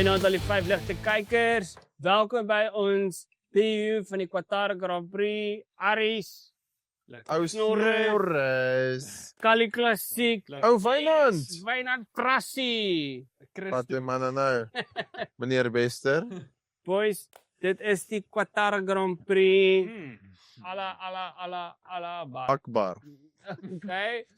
Mooi naam aan die 5 ligte kykers. Welkom by ons PU van die Qatar Grand Prix. Aries, Ou Snorres. Kali Klassiek, Ou Wynand. Wynand Krassie. Wat doen manne nou? Meneer Bester. Boys, dit is die Qatar Grand Prix. Alla bar. Akbar. Okay.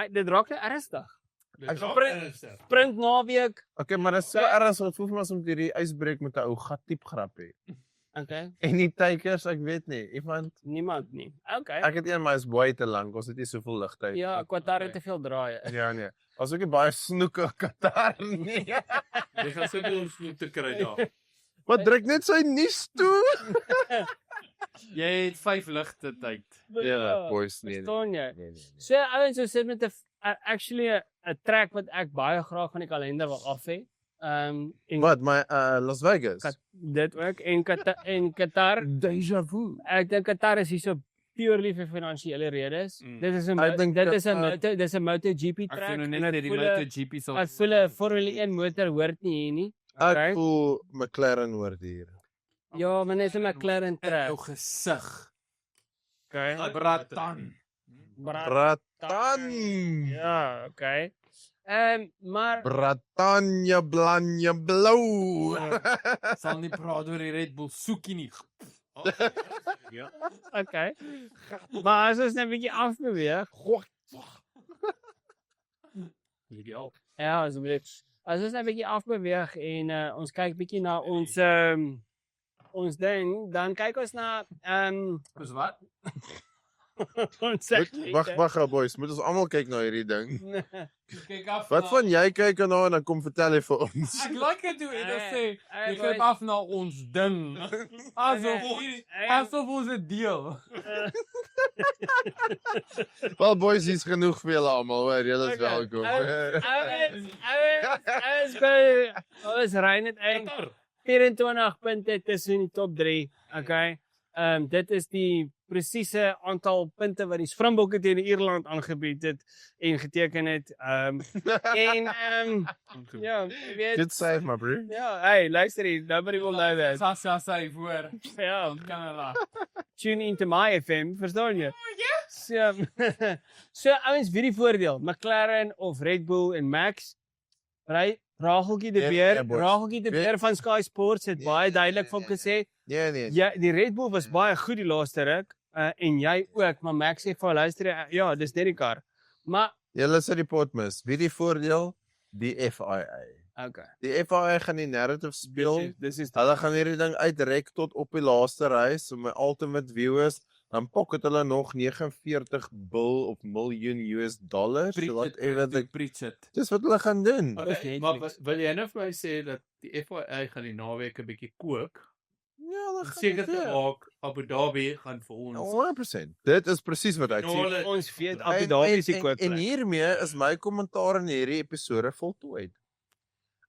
Dit raak net ernstig. Sprint naweek. Okay, maar dit is so ernstig, het voel vir my asof hierdie ysbreek met 'n ou gat diep grap hê. Okay. En die tykers, ek weet nie, iemand Niemand nie. Okay. ek het een maar is baie te lank, ons het nie soveel ligtyd. Ja, Qatar het te veel draaie. Ja nee. Ons ook nie baie snoeke in Qatar nie. Jy gaan so veel snoek te kry daar. Wat druk net sy nuus toe? Jy het 5 ligte tyd. Ja, boys nee. Verstaan jy? Nee. So ouens, so sit met 'n actually 'n track wat ek baie graag van die kalender wil af hê. En Wat my Las Vegas. dit ook en Qatar. Deja vu. Ek dink Qatar is hier so purely vir finansiële redes. Dit is 'n Ek dink dit is 'n MotoGP Ek track. vind nou net dat die MotoGP sal As volle Formule 1 motor hoort nie hier nie. Ek voel McLaren hoort hier. Ja, maar net 'n McLaren jou track. gesig. Okay. Bratan. Bratan. Ja, okay. Maar Bratanja blanja blou. Sal nie praat oor die Red Bull soekie nie. Ja. okay. Maar as ons net 'n bietjie afbeweeg. Ja, asseblief. As ons net 'n bietjie afbeweeg en ons kyk bietjie na ons ding, dan kyk ons na Dis wat? ons Wag gou boys, moet ons almal kyk na hierdie ding. Kyk af. Wat van jy kyk daarna en dan kom vertel jy vir ons. Ek like dit hoe dit sê. Jy kyk af na ons ding. Asof ons dit deel. Wel boys, hier's genoeg vir julle almal, hoor. Julle is welkom. Ons ry net uit 24 punte tussen die top 3. Okay. Dit is die presiese aantal punte wat die Springbokke teen Ierland aangebied het en geteken het. Ja, jy weet. Good save my bro. Ja, hey, luister hier, nobody will know that. Sasa sê voor. Ja, Kanada. tune into my FM, verstaan jy? So ouens, wie die voordeel? McLaren of Red Bull en Max? Rageltjie de Beer van Sky Sports het baie duidelik van gesê. Nee. Ja, die Red Bull was baie goed die laaste ruk en jy ook, maar Max sê vir luister, ja, dis net die kar. Maar Julle sit die pot mis. Wie die voordeel? Die FIA. okay. Die FIA gaan die narrative speel. Dis is Hulle gaan hierdie ding uitrek tot op die laaste race, so my ultimate viewers, dan pocket hulle nog 49 miljoen US dollars. Preach it. Dis wat hulle gaan doen. Okay, maar wil jy nou vir my sê dat die FIA gaan die naweek 'n bietjie kook? Ja, hulle gaan Seker te maak Abu Dhabi gaan vir ons 100%. Dit is presies wat ek sê. ons weet Abu Dhabi is die koop. En hiermee is my kommentaar in hierdie episode voltooi.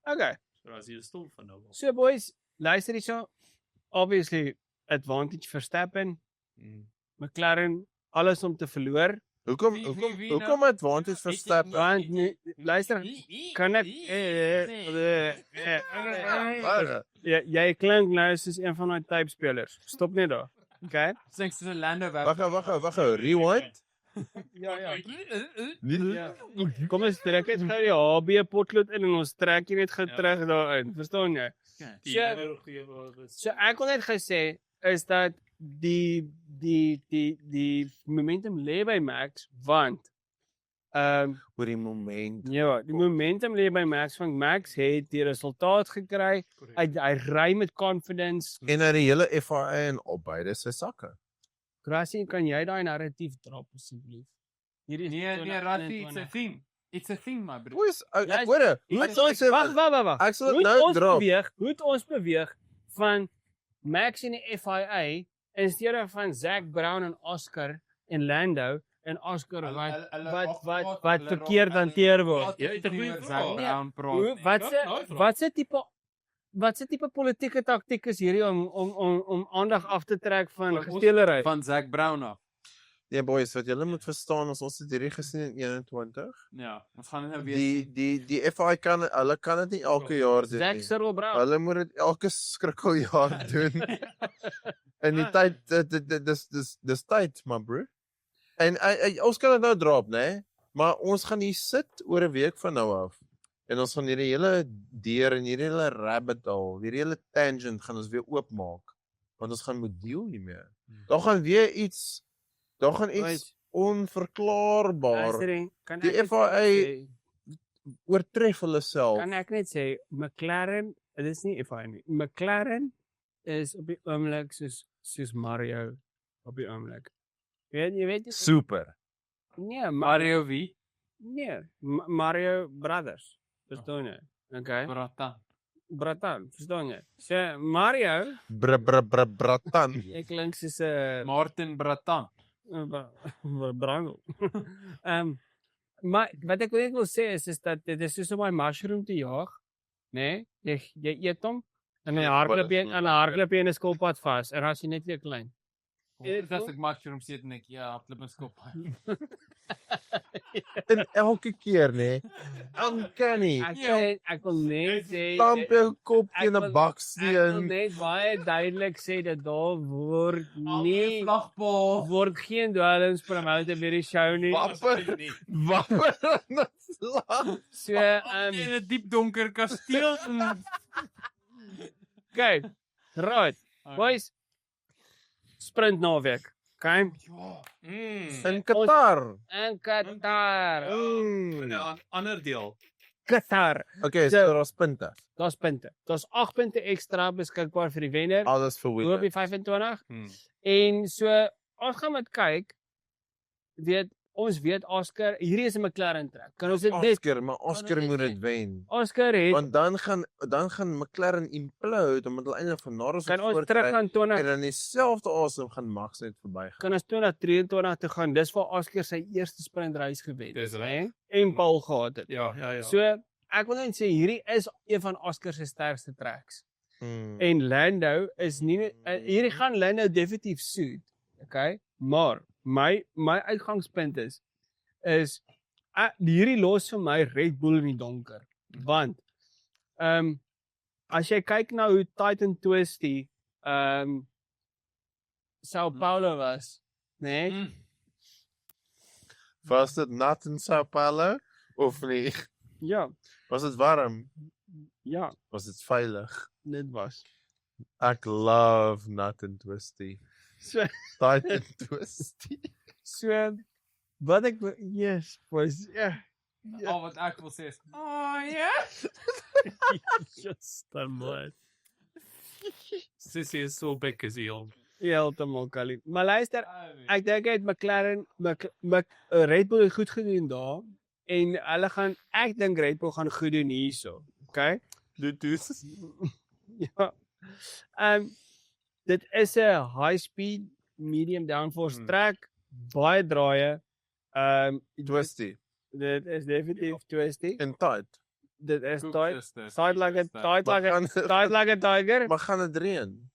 Okay. So as jy stil van nou. So boys, luister hierso. Obviously advantage Verstappen, McLaren alles om te verloor. Hoekom advantage Verstappen? Want luister, kan ek jy klink nou soos een van daai type spelers. Stop net daar. Okay? Thanks to Lando Wag gou, rewind. Ja. Kom ons trek net gou die HB potlood in en ons trek hier net gou terug daarin. Verstaan jy? So ek kon net gesê is dat die momentum lê by Max want Oor die moment. ja, die momentum lê by Max want Max het die resultaat gekry. Hy ry met confidence. En uit die hele FIA en op beide sy sakke. Krassie, kan jy daai narratief drop asseblief? Hierdie is Nee, Rafi, it's a thing my bro. Boys, ek hoor dit. Wag. Ek sal dit nou drop. Hoe het ons beweeg van Max en die FIA in steede van Zac Brown en Oscar en Lando en Oscar wat verkeerd hanteer word. Jy het 'n goeie vraag. Wat se tipe politieke taktiek is hierdie om aandag af te trek van gesteelery? Van Zac Brown af. Nee boys, wat julle moet verstaan is ons het hierdie gesien in 21. Ja, ons gaan dit nou weer Die FI hulle kan dit nie elke jaar doen Zack nie. Cyril Brown. Hulle moet dit elke skrikkeljaar doen. In die tyd dis tyd, my bro. En ons kan dit nou drop, né? Maar ons gaan hier sit oor 'n week van nou af. En ons gaan hierdie hele deur en hierdie hele rabbit hole, hierdie hele tangent gaan ons weer oopmaak. Want ons gaan moet deel hiermee. Daar gaan weer iets Right. onverklaarbaar. Luister, kan Die ek net FIA sê- oortref hulle self. Kan ek net sê McLaren, dit is nie FIA nie. McLaren is op die oomblik soos Mario op die oomblik. Jy weet nie. Super. Nee, Mario wie? Nee, Mario Brothers. Verstaan jy? Okay. Bratan, verstaan jy? So Mario, Bratan. jy klink soos 'n Martin Bratan. Brangel. Maar wat ek net wil sê is dat dit is soos om 'n mushroom te jaag, né? Nee? Jy eet hom en hy hardloop jy en hardloop jy in 'n skilpad vas en dan is jy net weer klein. Dit is ek mushrooms eet en ek hardloop my skop. En elke keer, né? Uncanny. Ek wil net sê Stamp jou kop teen 'n Ek wil baksteen. net baie duidelik sê dat daar word nie Vlagpaal. word geen dwelms promote by die show nie. Wapper in 'n slag. So In 'n diep donker kasteel. okay. Right. Boys, sprint naweek. Okay. In Qatar. En Qatar. Ander deel. Qatar. Okay, so So- daar's punte. Daar's punte. Daar's 8 punte ekstra beskikbaar vir die wenner. Alles vir Op winnen. die 25. Hmm. En so ons gaan met kyk. Ons weet Oscar, hierdie is 'n McLaren trek. Kan ons dit net Oscar, maar Oscar dit moet sê? dit wen. Oscar het Want dan gaan McLaren implode omdat hulle eintlik van Norris kan ons terug gaan 20 en dan dieselfde asem gaan Max net verbygaan. kan ons 2023 toe gaan. Dis waar Oscar sy eerste sprintreis gewen Dis het, reg. hè? En Paul gehad het. Ja. So ek wil net sê hierdie is een van Oscar se sterkste treks. Hmm. En Lando is nie hierdie gaan Lando definitief soet. Okay? Maar my uitgangspunt is hierdie los vir my Red Bull in die donker. Want as jy kyk na hoe Titan Twisty Sao Paulo was, né? Nee? Was dit nat in Sao Paulo of nie? Ja, Was dit warm? ja, Was dit veilig? dit was. Ek love nat and twisty. So Tight and twisty. so wat ek yes, was ja. Al wat ek wil sê is, ja. Just dan Sissie is so bek as heel. heeltemal Kali. Maar luister, ek dink hy het McLaren Red Bull het goed gedoen daar en hulle gaan ek dink Red Bull gaan goed doen hierso. Okay? Dit is Ja. Dit is 'n high speed medium downforce track, baie draaie. twisty Dit is definitief twisty. en tight. Dit is tight. Tight Tight like a Maar tight like a tiger. Maar gaan dit reën?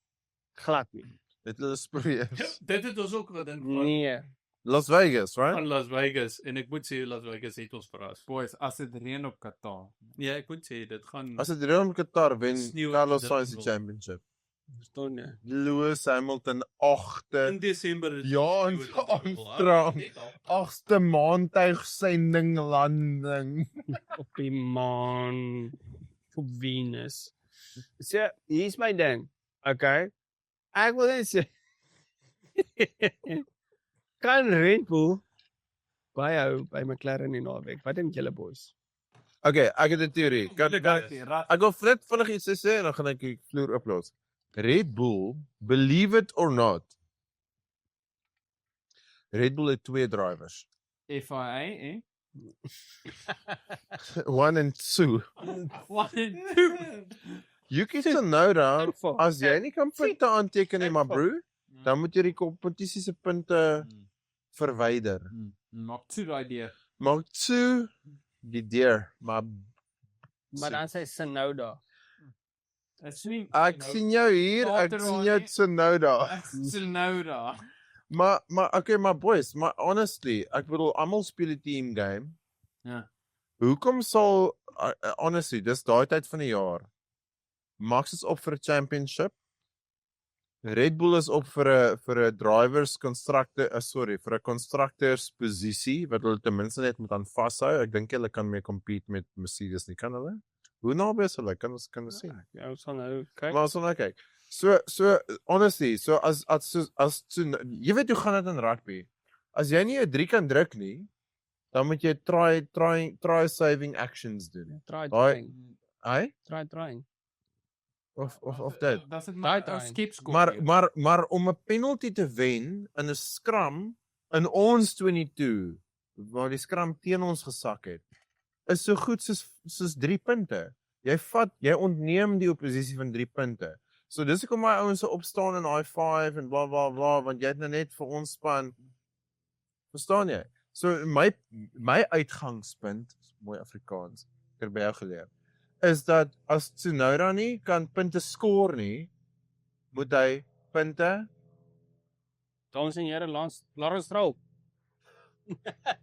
Glad nie. Dit hulle sprees. Dit het ons ook gedink Nee. Las Vegas, right? van Las Vegas en ek moet sê Las Vegas het ons verras. Boys, as dit reën op Qatar. Nee, ek moet sê dit gaan As dit reën op Qatar wen Sneeuw Carlos dit Sainz die wel. championship. Verstaan jy? Lewis Hamilton 8de in Desember. Ja, en Armstrong. 8ste maantuigsending landing. Op die maan. Op Venus. So, hier's my ding. Okay. Ek wil net sê kan Red Bull byhou by McLaren in naweek. Wat dink julle boys? Okay, ek het 'n teorie. Ek wil net vinnig iets sê en dan gaan ek die vloer oplos. Red Bull, believe it or not. Red Bull het 2 drivers. FIA, 1 and 2. 1 and 2. Yuki Tsunoda, as jy nie kan punte aanteken nie, maar bro, dan moet jy die kompetisie se punte verwyder. Maak toe daai idee. Maak toe die deur, maar Maar dan sê Tsunoda. Dit is nie ek sien jou hier, ek sien jou Tsunoda. Tsunoda. Maar okay, maar boys, maar honestly, ek bedoel almal speel die team game. Ja. Hoekom sal honestly, dis daai tyd van die jaar. Max is op vir 'n championship. Red Bull is op vir 'n drivers vir 'n constructors posisie wat hulle ten minste net moet aan vashou. Ek dink hulle kan mee compete met Mercedes nie, kan hulle? Hoe naby is hulle? Kan ons sien? Ja, ons gaan nou kyk. Maar ons gaan nou kyk. So honestly, so as jy weet hoe gaan dit in rugby. As jy nie 'n 3 kan druk nie, dan moet jy try saving actions doen. Try Daai- trying. Hy? Trying. Of dit. Dat is Daai maar 'n time. skepskop. Maar om 'n penalty te wen in 'n scrum in ons 22 waar die scrum teen ons gesak het, is so goed soos 3 punte. Jy ontneem die oppositie van 3 punte. So dis hoekom my ouens se opstaan in high five en bla bla bla want jy het nou net vir ons span. Verstaan jy? So my uitgangspunt, mooi Afrikaans, ek het by jou geleer, is dat as Tsunoda nie kan punte skoor nie, moet hy punte. Dames en here, Lawrence Stroll.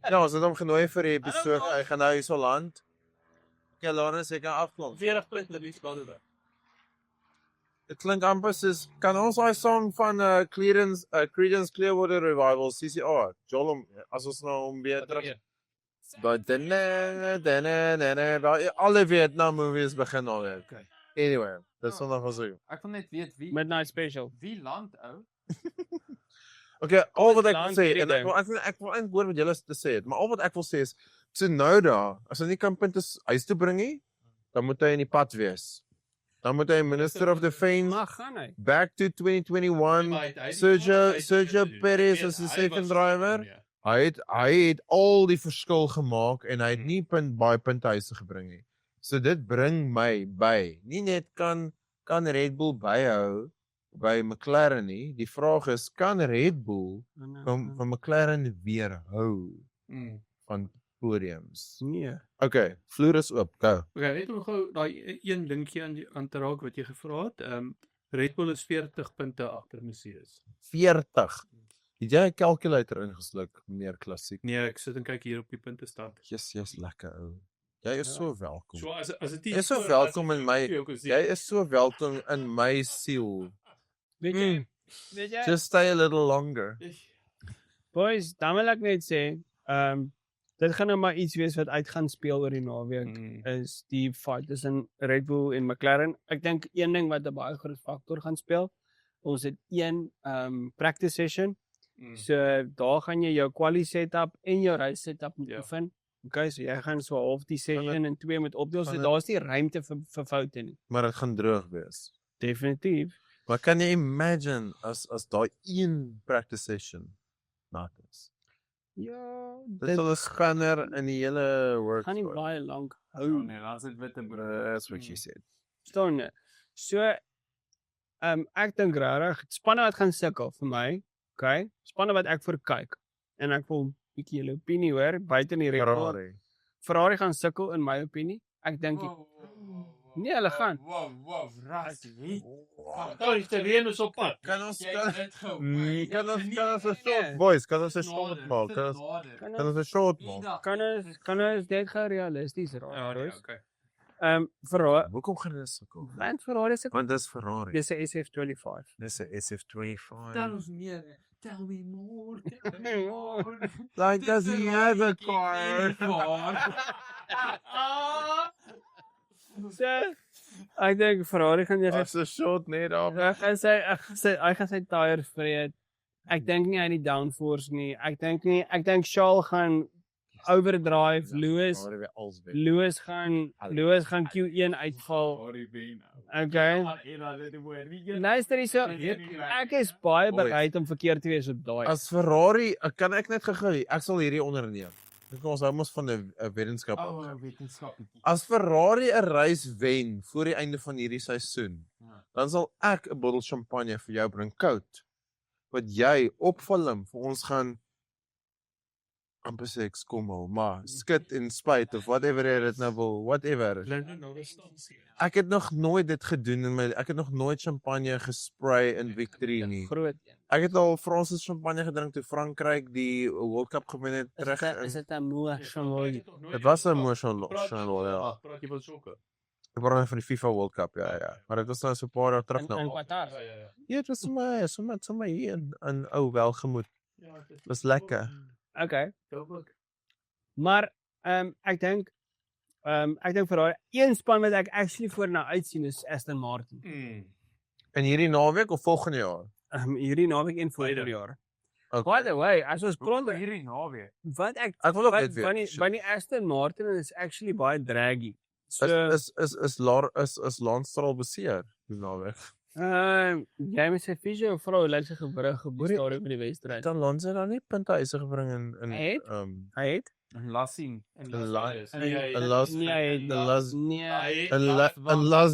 Ja, ons het hom genooi vir die episode. Hy gaan nou hierso land. Okay, Lawrence, jy kan afklop. 40 punte liefs Canada. Dit klink amper soos kan ons daai song van Creedence Clearwater Revival CCR. Joel, as ons nou hom weer terug. But alle Vietnam movies begin al weer. Okay. Anyway, dis nog was so. Ek wil net weet Midnight Special. wie land ou? Okay, al wat ek Land wil sê hierdie en ding. ek wil eintlik hoor wat julle te sê het, maar al wat ek wil sê is Tsunoda, as hy nie kan punte huis toe bring nie, dan moet hy in die pad wees. Dan moet hy Minister of Defence Maar gaan hy? back to 2021. Sergio Perez as die second driver. Hy het al die verskil gemaak en hy het nie baie punte huis toe gebring nie. So dit bring my by. Nie net kan Red Bull byhou by McLaren nie. Die vraag is kan Red Bull van McLaren weerhou van podiums? Nee. Okay, vloer is oop. Go. Okay, net om gou daai een dingetjie aan te raak wat jy gevra het. Red Bull is 40 punte agter Mercedes. 40. Het jy 'n calculator ingesluk, meneer Klassiek? Nee, ek sit en kyk hier op die puntestand. Jy's lekker ou. Jy is so welkom. So as dit Jy is so welkom in my. Jy is so welkom in my siel. Weet jy? Just stay a little longer. Boys, dan wil ek net sê, dit gaan nou maar iets wees wat uit gaan speel oor die naweek. Is die fight tussen Red Bull en McLaren. Ek dink een ding wat 'n baie groot faktor gaan speel. Ons het een practice session. So daar gaan jy jou quali setup en jou race setup moet oefen. Okay, so jy gaan so half die session in 2 moet opdeel. So daar's nie ruimte vir foute nie. Maar dit gaan droog wees. Definitief. Maar kan jy imagine as daai een practice session nat is? Ja, Dit sal 'n spanner in die hele work. gaan nie baie lank hou. Nee, dan is dit wit en brood. That's what she said. Verstaan jy? So ek dink regtig spanne wat gaan sukkel vir my, okay? Spanne wat ek vir kyk en ek wil bietjie julle opinie hoor buite die rekord. Ferrari gaan sukkel in my opinie. Ek dink nee, hulle gaan. Wow, rassie. Daar is die reën is op pad. Kan ons dit gou. kan ons 'n short boys, kan ons 'n short maak? Kan ons 'n short maak? Kan ons dit gou realisties raak? Ja, nee, boys? okay. Ferrari, Hoekom gaan hulle sukkel? want Ferrari se Want dis Ferrari. dis 'n SF25. Dis 'n SF25. Tel ons meer. Tell me more. Tell me more. Like does he have a car? So, ek dink Ferrari gaan net As 'n short net af. hy gaan sy tyres vreet. Ek dink nie hy die downforce nie. Ek dink Charles gaan overdrive. Lewis gaan Q1 uitval. Okay. Luister hierso. Ek is baie bereid om verkeerd te wees op daai. As Ferrari, kan ek net gou ek sal hierdie onderneem. Ek ons hou mos van 'n wetenskap. Wetenskap. As Ferrari 'n race wen voor die einde van hierdie seisoen, dan sal ek 'n bottel champagne vir jou bring koud. Wat jy op Willem vir ons gaan amper sê ek skommel, maar skit en spyt of whatever jy dit nou wil, whatever. Lando Norris. Ek het nog nooit dit gedoen ek het nog nooit champagne gespray in Victory nie. Groot. Ek het al Franse champagne gedrink toe Frankryk die World Cup gewen het terug. Is dit 'n moe champagne? Dit was 'n motion ja. Praat jy van sokke? Ek praat van die FIFA World Cup, ja. Maar dit was nou so 'n paar jaar terug In nou. Qatar. Ja, dit was sommer hier in ou welgemoed. Was lekker. Okay. Maar ek dink vir daai een span wat ek actually voor na uitsien is Aston Martin. In hierdie naweek of volgende jaar? Hierdie naweek en volgende jaar. By the way, as ons praat oor hierdie naweek. wat ek Ek wil ook wat dit weet. van die Aston Martin is actually baie draggy. So Is Lance Stroll beseer die naweek? jy moet sy fisio vrou laat sy gebring op die stadion by die wedstryd. Dan Lance dan nie punteise gebring in Hy het? Hy het? Lassing. in Las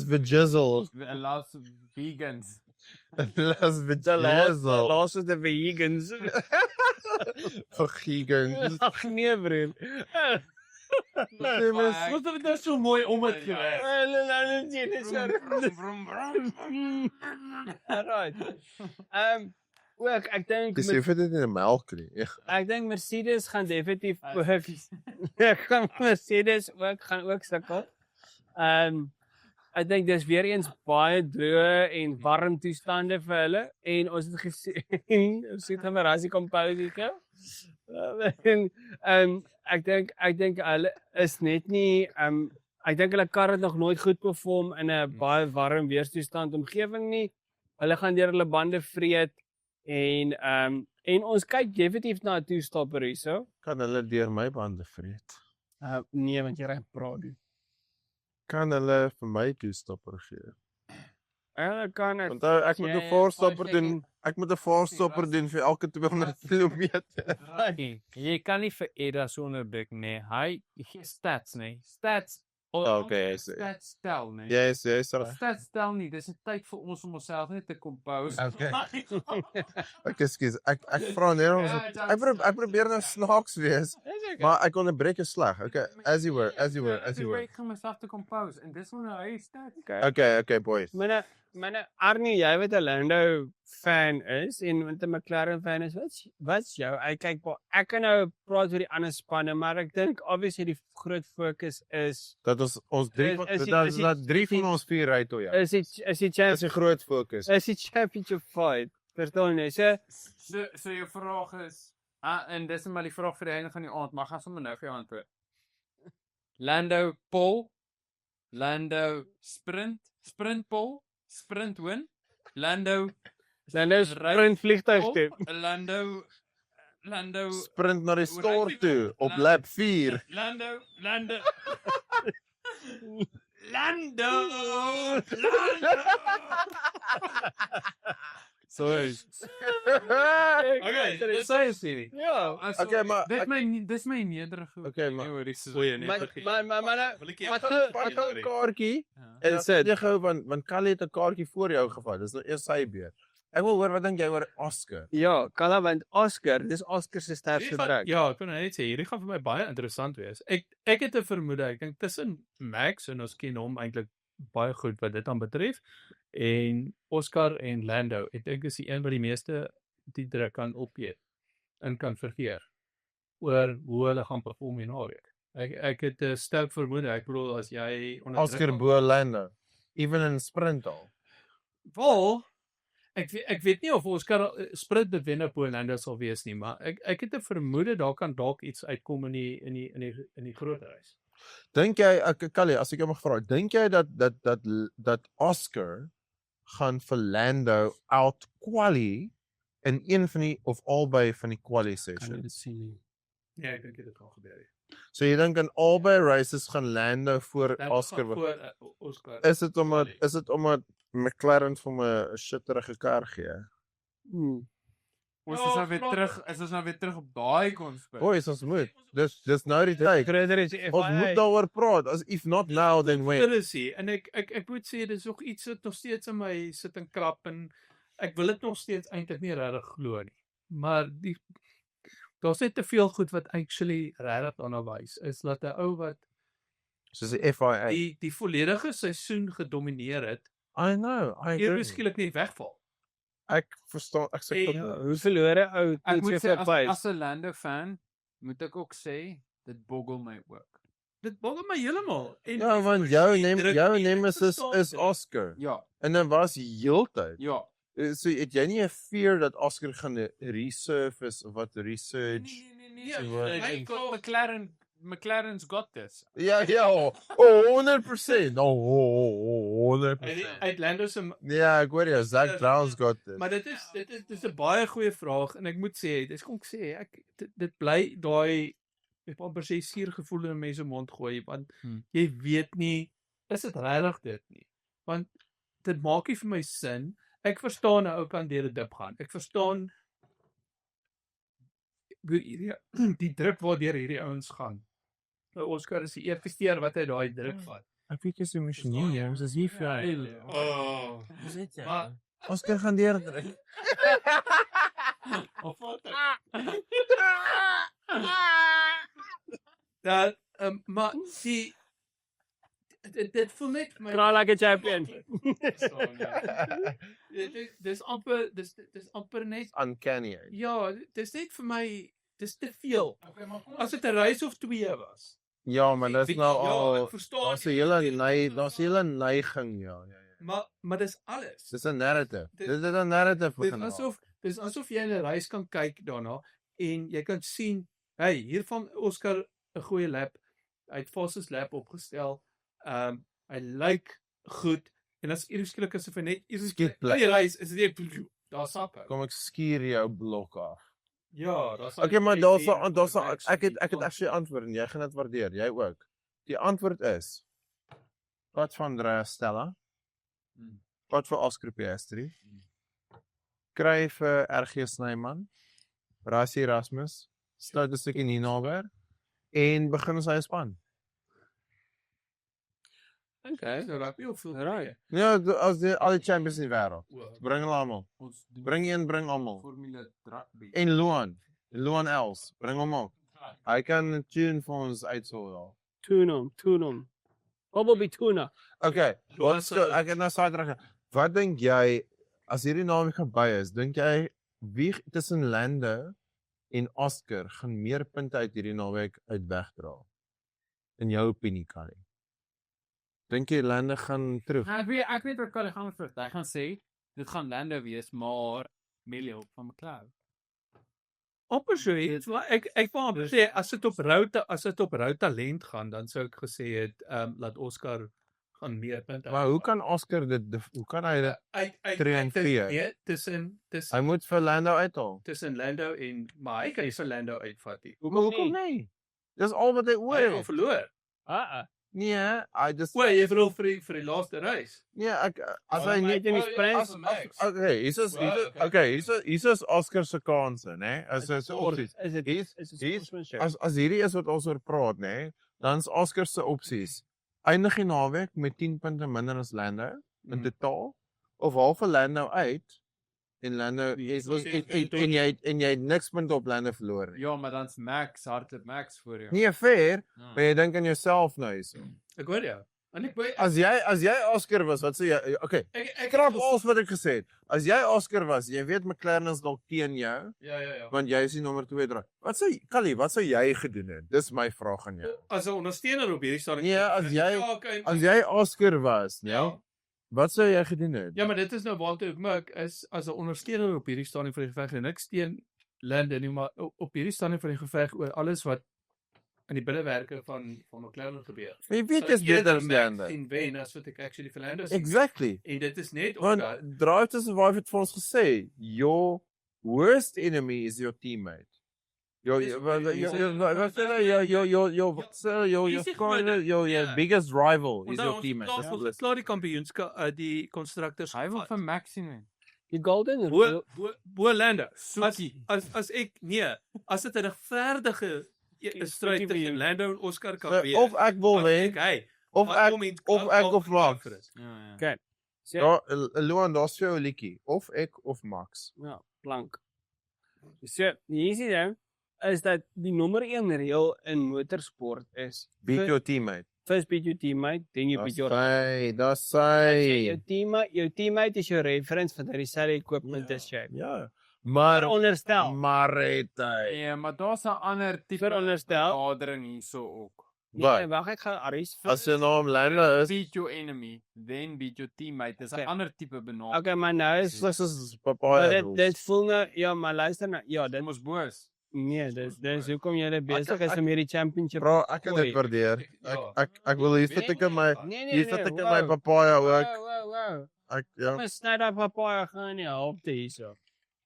Vajizzle. Las vegans. Las The Vajizzle. last of the vegans. Vergieging. Ag nee, vriend. Wat het dit so mooi om het gewerk? Right. Ook ek dink Dis jy dit in 'n melk nie. ek dink Mercedes gaan definitief ook Mercedes gaan ook sukkel. Ek dink dis weer eens baie droë en warm toestande vir hulle en ons het gesien ons het 'n Racing Composite gehou. Ek dink hulle is net nie ek dink hulle kar het nog nooit goed perform in 'n baie warm weerstoestand omgewing nie. Hulle gaan deur hulle bande vreet en ons kyk definitief na 'n toestapper hierso. Kan hulle deur my bande vreet? Nee, want jy ry praat doen. Kan hulle vir my toestopper gee? Hulle kan ek Onthou ek moet 'n voorstopper doen. Ek moet 'n voorstopper doen vir elke 200 km. Jy kan nie vir Eda so onderbreek nie. Hy gee stats nie. Stats. Okay, so. Stats stel nie. Yes, Stats stel nie. Dis 'n tyd vir ons om onsself net te compose. Okay. Ek ekskuus. Ek vra net ons ek probeer nou snaaks wees, maar ek onderbreek jou sleg. Okay, as you were. Ek gaan myself te compose en dis nou hy stats. Okay, boys. Myne Arnie, jy weet 'n Lando fan is en want 'n McLaren fan is. Wat's jou? Ek kan nou praat oor die ander spanne, maar ek dink obviously die groot fokus is Dat ons drie van ons 4 ry toe ja. is die Dis 'n groot fokus. is die championship fight. Verstaan jy? So jou vraag is en dis maar die vraag vir die einde van die aand, maar gaan sommer nou vir jou antwoord. Lando pole, Lando sprint pole, sprint win, Lando sprint vliegtuig toe. Lando Sprint na die store toe op lap 4. Lando Sorry. Okay, dis hy sê. Ja. Okay, maar dis my nederige. Okay, maar Goeie net. Maar Wat 'n kaartjie. En sê jy gou want Callie het 'n kaartjie voor jou gevat. Dis nou eers sy beurt. Ek wil hoor wat dink jy oor Oscar? ja, Kalla want dis Oscar se sterkste trek. Ja, ek kan net sê hierdie gaan vir my baie interessant wees. Ek het 'n vermoede, ek dink tussen Max en ons ken hom eintlik baie goed wat dit aan betref en Oscar en Lando. Ek dink is die een wat die meeste die druk kan opgee en kan vergeer oor hoe hulle gaan perform in naweek. Ek het 'n sterk vermoede. Ek bedoel as jy Oscar bo Lando, even in sprint al. Wel, ek weet nie of Oscar sprint dit wen op Lando sal wees nie, maar ek het 'n vermoede daar kan dalk iets uitkom in die groot reis. Dink jy Callie, as ek jou mag vra, dink jy dat Oscar gaan vir Lando out quali in een van die of albei van die quali sessions? Ja, ek dink dit gaan gebeur. So jy dink in albei races gaan Lando voor Oscar Oscar. Is dit omdat McLaren vir my 'n shitterige kar gee? Ons is nou weer terug op daai konspirasie. Boys, ons moet. Dis nou die tyd. Ons moet daaroor praat. As if not now then when. Conspiracy. En ek moet sê dis nog iets wat nog steeds in my sit en krap en ek wil dit nog steeds eintlik nie regtig glo nie. Maar daar's net te veel goed wat actually regtig daarna wys, is dat 'n ou wat Soos die FIA. die volledige seisoen gedomeineer het, I know, I ewe agree. skielik net wegval. Ek verstaan, ek sê En- Ja, hoe verlore ou Ek moet sê, T2 as 'n Lando fan, moet ek ook sê, dit boggel my ook. Dit bogel my heeltemal. En ja, die want jou druk- nemesis verstaan is dit. Oscar. Ja, En dan was heeltyd. ja. So het jy nie 'n fear dat Oscar gaan resurface of wat research? Nee. So wat- McLaren's got this. Ja, 100%. Oh, 100%. Uit Lando se Ja, ek hoor jou, Zach Brown's got this. Maar dit is 'n baie goeie vraag en ek moet sê, dis kom ek sê, dit bly daai ek amper sê suurgevoel in mense mond gooi want jy weet nie is dit regtig dit nie. Want dit maak nie vir my sin. Ek verstaan 'n ou kan deur 'n dip gaan. Ek verstaan die druk waardeur hierdie ouens gaan. Nou Oscar is die eerste keer wat hy daai druk vat. Ek weet jy's emosioneel, jy is hier vir jou. Oh. Maar Oscar gaan deur. of wat? Dat maar die dit voel net vir my Cry like a champion. dis amper net Uncanny. ja, dis net vir my dis te veel. As dit 'n reis of 2 was. Ja, maar dis nou Ja, al ek verstaan. daar's 'n hele neiging, ja. Maar dis alles. Dis 'n narrative. Dit- Dis 'n narrative Dis asof jy in 'n reis kan kyk daarna en jy kan sien, hey, hier van Oscar 'n goeie lap. Hy het Foss's lap opgestel. Hy lyk goed en as eers skielik asof hy net eers Skiet bly. die reis is dit daar sap. Kom ek skuur jou blok af. Ja, daar's Okay, maar daar's ek het actually antwoord en jy gaan dit waardeer, jy ook. Die antwoord is wat van Andrea Stella? Wat vir Oscar Piastri? Kry vir RG Snyman, Rassie Erasmus, sluit 'n stukkie Ninaber en begin ons eie span. Okay. so rugby of veel. Right. Ja, as al die champions in die wêreld. Wow. Bring hulle almal. Ons doen Bring een, bring almal. Formule rugby. En Luan Els, bring hom ook. Hy kan 'n tune vir ons uitsol. Tune hom. Bobby Tuna. Okay, Wat ek het nou saai terug. Wat dink jy as hierdie naam gebly is? Dink jy wie tussen Lando en Oscar gaan meer punte uit hierdie naweek uit wegdra? In jou opinie, Kali? Dink jy Lando gaan terug? Ek weet wat Carly gaan vir. Hy gaan sê dit gaan Lando wees, maar Melio van McLaren. Amper so iets, maar ek wou amper sê as dit op rou talent gaan, dan sou ek gesê het laat Oscar gaan meer punte. Maar hoe kan Oscar hoe kan hy dit triomfeer? Nee, tussen Hy moet vir Lando uithaal. tussen Lando en maar hy kan nie vir Lando uitvat nie. Hoekom nie? Dis al wat hy Hy het al oor. verloor. Nee, hy dis O, jy bedoel vir die laaste reis. nee, as hy Hy nie het in die sprint. okay, hier's Oscar se kanse, né? As hy se opsies. Is dit Hier's sportsmanship? as hierdie is wat ons oor praat, né? Dan's Oscar se opsies. Eindig die naweek met 10 punte minder as Lando in totaal of half 'n Lando uit en Lando en jy het niks punte op Lando verloor nie. Ja, maar dan's Max, hardloop Max voor jou. Nie fair, Ja. maar jy dink aan jouself nou hierso. Ek hoor jou. En ek As jy Oscar was, wat sê jy? Okay, ek krap alles wat ek gesê het. As jy Oscar was, jy weet McLaren is dalk teen jou, Ja. want jy is die nommer 2 draai. Wat sou jy gedoen het? Dis my vraag aan jou. As 'n ondersteuner op hierdie stadium. Nee, okay. As jy Oscar was, ja, Ja. wat sou jy gedoen het? Ja, maar dit is nou waartoe ek mik is as 'n ondersteuner op hierdie stadium van die geveg en niks teen Lando nie, maar op hierdie stadium van die geveg oor alles wat in die binnewerke van McLaren gebeur. Jy weet Sou dis ek beter eerder as Max Lando. sien wen as wat ek actually vir Lando sien. Exactly. En dit is net Want Oscar. Drive to Survive het vir ons gesê, your worst enemy is your teammate. Your biggest rival is your teammate. Slaat die kampioenskap die konstrukteurs. Hy wil vir Max sien wen. Die golden Bo Lando. Soekie. As ek as dit 'n regverdige stryd tussen Lando en Oscar kan wees. Of ek wil wen, Hy of ek of Max. Ja. Okay. So, Ja, Luan, daar's vir jou 'n liedjie. Of ek of Max. ja, blank. So, hier is die ding. is dat die nommer 1 reël in motorsport is Beat your teammate. first beat your teammate, then you beat your Dis jou sy. teammate is jou reference van dieselfde equipment as jy. Ja. Maar Veronderstel. maar het hy. Ja, maar daar's 'n ander tipe Veronderstel. benadering hierso ook. Nee, Wat? wag ek gaan Aries. As sy naam Lando is, Beat your enemy, then beat your teammate. Dis 'n Okay. ander tipe benadering. Okay, maar nou is dis maar papaya. dit voel nou ja, maar luister nou. Ja, Dit dit mos boos. nee, dis hoekom jy besig is ek- om hierdie championship. Bro, ek kan dit Gooi. waardeer. Ja. Ek wil hier sit ek in my Nee, hier sit ek in my papaya ook. Wow. Ek ja. Maar sny daai papaya gaan nie help te hierso.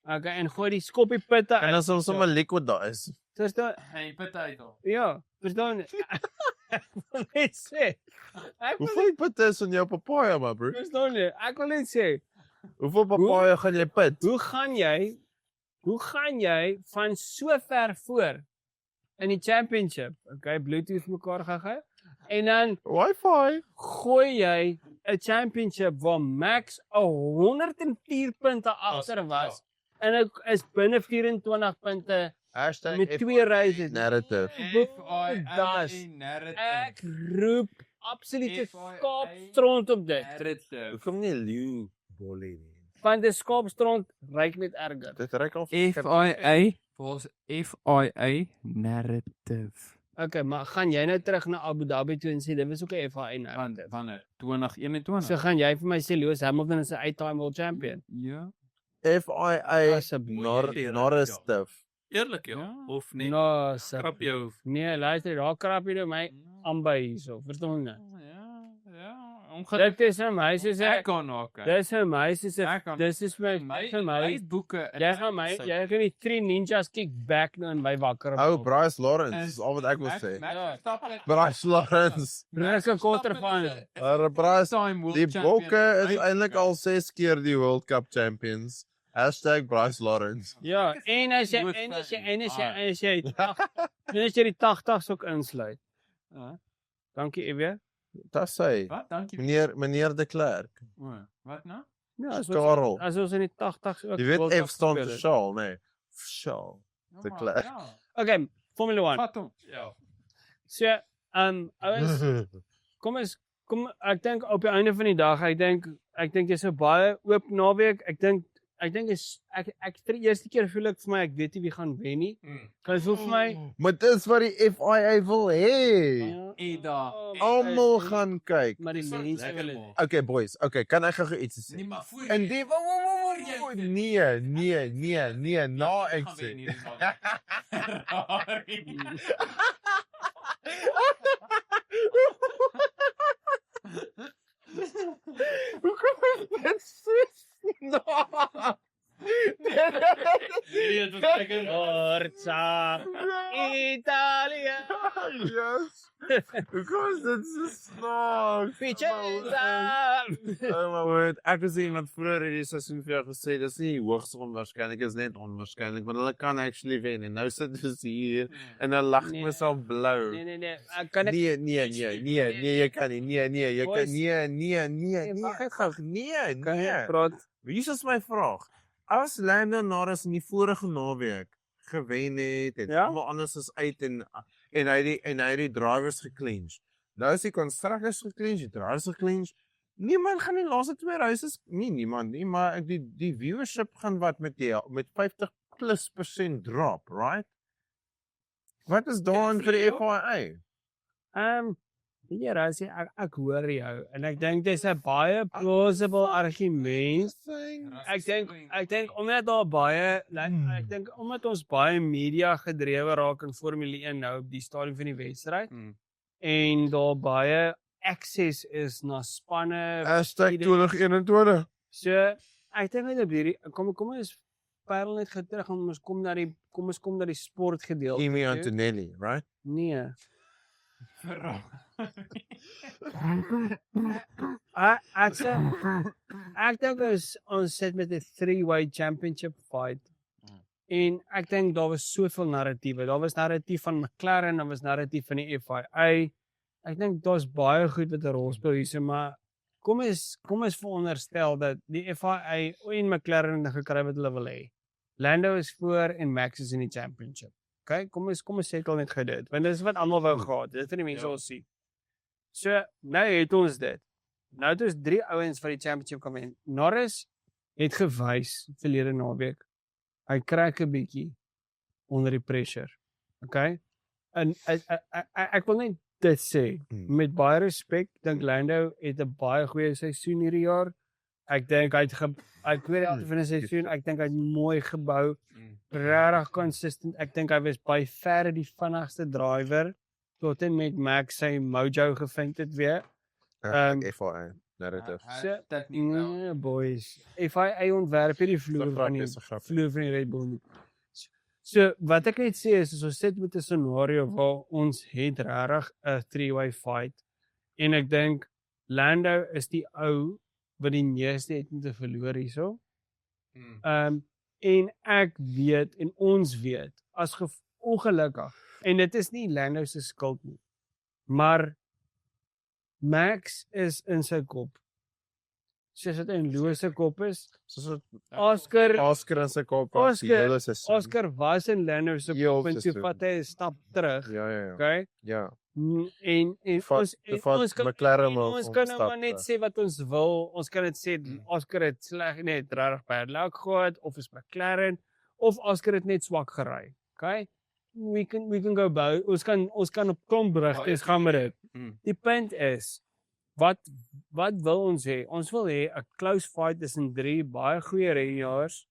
Okay, en gooi die skoppie pitte En as ons sommer liquid daar is. Verstaan? Hey, potato. Ja, verstaan? Ek wil net sê. Ek wil Hoeveel pit is in jou papaya, my bro? verstaan nie. Ek wil net sê, Hoeveel papaya gaan jy pit? hoe gaan jy van so ver voor in die championship, okay, Bluetooth mekaar gaan en dan Wi-Fi. gooi jy 'n championship waar Max 104 punte agter was en ek is binne 24 punte Hashtag met 2 races. narrative. Das. narrative. Ek roep absolute FIA skaapstront op dit. Narrative. Hoekom nie leeu bolie nie? Want die skaapstront ryk net erger. Dit reik al FIA was FIA narrative. Okay, maar gaan jy nou terug na Abu Dhabi toe en sê dit was ook 'n FIA nou? Wanneer 2021. So gaan jy vir my sê Lewis Hamilton is 'n 8-time world champion? Ja. FIA Asseblief. narrative. Eerlik ja, Ja. of nie? No, Krap jou. nee, luister, daar krap jy nou my aanby hierso. Verstaan jy? Ongelukkig Dit is vir my soos ek ek kan ook. dis vir my soos Ek ek kan- dis is vir my boeke. jy gaan die 3 ninjas kick back nou in my wakker. Ou Bryce Lawrence, dis al wat ek wil sê. Bryce Lawrence. Dis 'n quarter final. Maar Bryce, die bokke is eintlik al 6 keer die World Cup champions. Hashtag Bryce Lawrence. Ja, en as jy die 80s ook insluit. Dankie Evie. Dit sê Wat? Dankie. meneer de Klerk. Wat nou? Ja, Karel. as ons in die 80s ook Jy weet World Cup F staan gespeel vir het. Shaw, nee. Shaw. De Klerk. Okay, Formula 1. Vat hom. Ja. So, ouens, kom ek dink op die einde van die dag, ek dink dis 'n baie oop naweek. Ek dink ek vir die eerste keer voel ek vir my ek weet nie wie gaan wen nie. Kan dit voel vir my? Maar dis wat die FIA wil hê. Ida. Almal gaan kyk. maar die mense wil dit. Okay boys, okay, kan ek gou iets sê? Nee, maar voor En die nee, na ek sê. Hoekom is dit so snaaks? Forza Italia. Yes. Hoekom is dit so snaaks? Vicenza. Oh my word, ek het iemand vroeër hierdie seisoen vir jou gesê, dis nie hoogs onwaarskynlik, is net onwaarskynlik, want hulle kan actually wen en nou sit ons hier en dan lag Nee. myself blou. Nee. Kan ek Nee, jy kan nie. Nee, jy kan Boys. nee. Wag ek gou. Kan jy Nee. praat? Hier is my vraag. As Lando Norris in die vorige naweek gewen het, en Ja? almal anders is uit en hy het die drivers geclinch. Nou is die constructors geclinch, die drivers geclinch. Niemand gaan die laaste 2 races niemand nie, maar die viewership gaan wat met 50+% drop, right? Wat is daarin vir die FIA? Ja, ek hoor jou en ek dink dis 'n baie plausible argument. Ek dink omdat daar baie ek dink omdat ons baie media gedrewe raak in Formule 1 nou op die stadium van die wedstryd en daar baie access is na spanne. #2021. So ek dink net op hierdie kom ons parel net gou terug en ons kom na die sportgedeelte. Kimi toe. Antonelli, right? Nee. Ek dink ons sit met 'n 3-way championship fight. En ek dink daar was soveel narratiewe. Daar was narratief van McLaren, daar was narratief van die FIA. Ek dink daar's baie goed wat 'n rol speel hierse, maar kom ons veronderstel dat die FIA en McLaren gekry wat hulle wil hê. Lando is voor en Max is in die championship. Okay, kom ons settle net gou dit, want dis wat almal wou gehad, dit vir die mense Ja. wil sien. So, nou het ons dit. Nou het ons 3 ouens wat die championship kan wen. Norris het gewys verlede naweek. Hy krak 'n bietjie onder die pressure. Okay? En ek wil net dit sê, met baie respek, dink Lando het 'n baie goeie seisoen hierdie jaar. Ek dink hy het tweede helfte van die seisoen, ek dink hy het mooi gebou, regtig consistent. Ek dink hy was by verre die vinnigste driver tot en met Max sy mojo gevind het weer. FIA narrative. Nee, boys. FIA ontwerp hierdie vloer van die vloer van die Red Bull nie. So wat ek net sê is ons sit met 'n scenario waar ons het regtig 'n three-way fight en ek dink Lando is die ou wat die meeste het om te verloor hierso. En ek weet en ons weet as ongelukkig en dit is nie Lando se skuld nie. Maar Max is in sy kop. Soos dit in Lewis se kop is. Soos Oscar in sy kop was die hele seisoen. Oscar was in Lando se Heel kop en toe seisoen. vat hy 'n stap terug. Ja. Okay? Ja. En ons kan McLaren ons kan nou maar net sê wat ons wil. Ons kan dit sê Oscar het sleg net regtig bad luck gehad of is McLaren of Oscar het net swak gery. Okay? We can go both. Ons kan op klomp berigtes gaan met dit. Die punt is wat wil ons hê? Ons wil hê 'n close fight tussen 3 baie goeie renjaars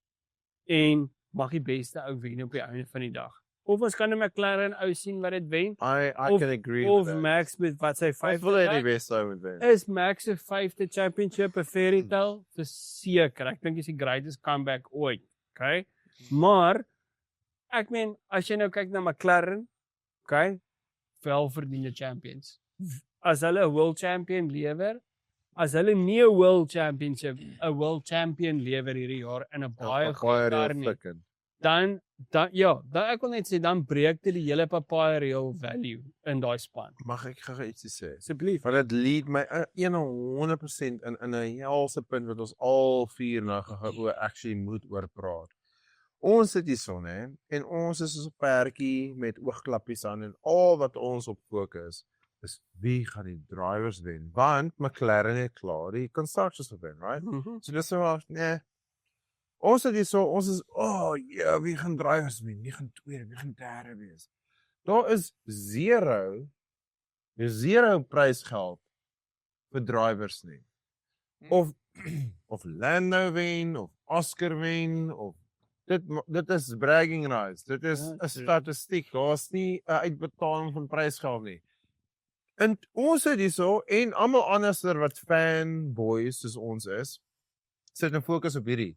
en mag die beste ou wen op die einde van die dag. Of ons kan 'n McLaren ou sien wat dit wen. I can agree Of with that. Max met wat sy Ek 5 wil hê die beste ou moet wen. is Max se 5de championship 'n fairy tale verseker. Ek dink dis die greatest comeback ooit. Okay? Maar ek meen as jy nou kyk na McLaren, okay? Welverdiende champions. As hulle 'n world champion lewer, as hulle nie 'n world champion lewer hierdie jaar in 'n baie goeie kar nie, dan ek wil net sê dan breek dit die hele papaya real value in daai span. Mag ek gou ietsie sê? Asseblief. Want dit lead my 100% in 'n helse punt wat ons al 4 nou gou actually moet oor praat. Ons sit hierson hè en ons is so 'n perdjie met oogklappies aan en al wat ons op fokus is wie gaan die drivers wen? Want McLaren het klaar die constructors gewen, right? So dis so nee. Ons sit hierso, ons is wie gaan drivers wen? Wie gaan tweede, wie gaan derde wees? Daar is zero prysgeld vir drivers nie. Of Lando wen of Oscar wen of dit is bragging rights. Dit is 'n statistiek. Daar's nie 'n uitbetaling van prysgeld nie. En ons sit hierso en almal anderster wat fanboys soos ons is, sit 'n fokus op hierdie.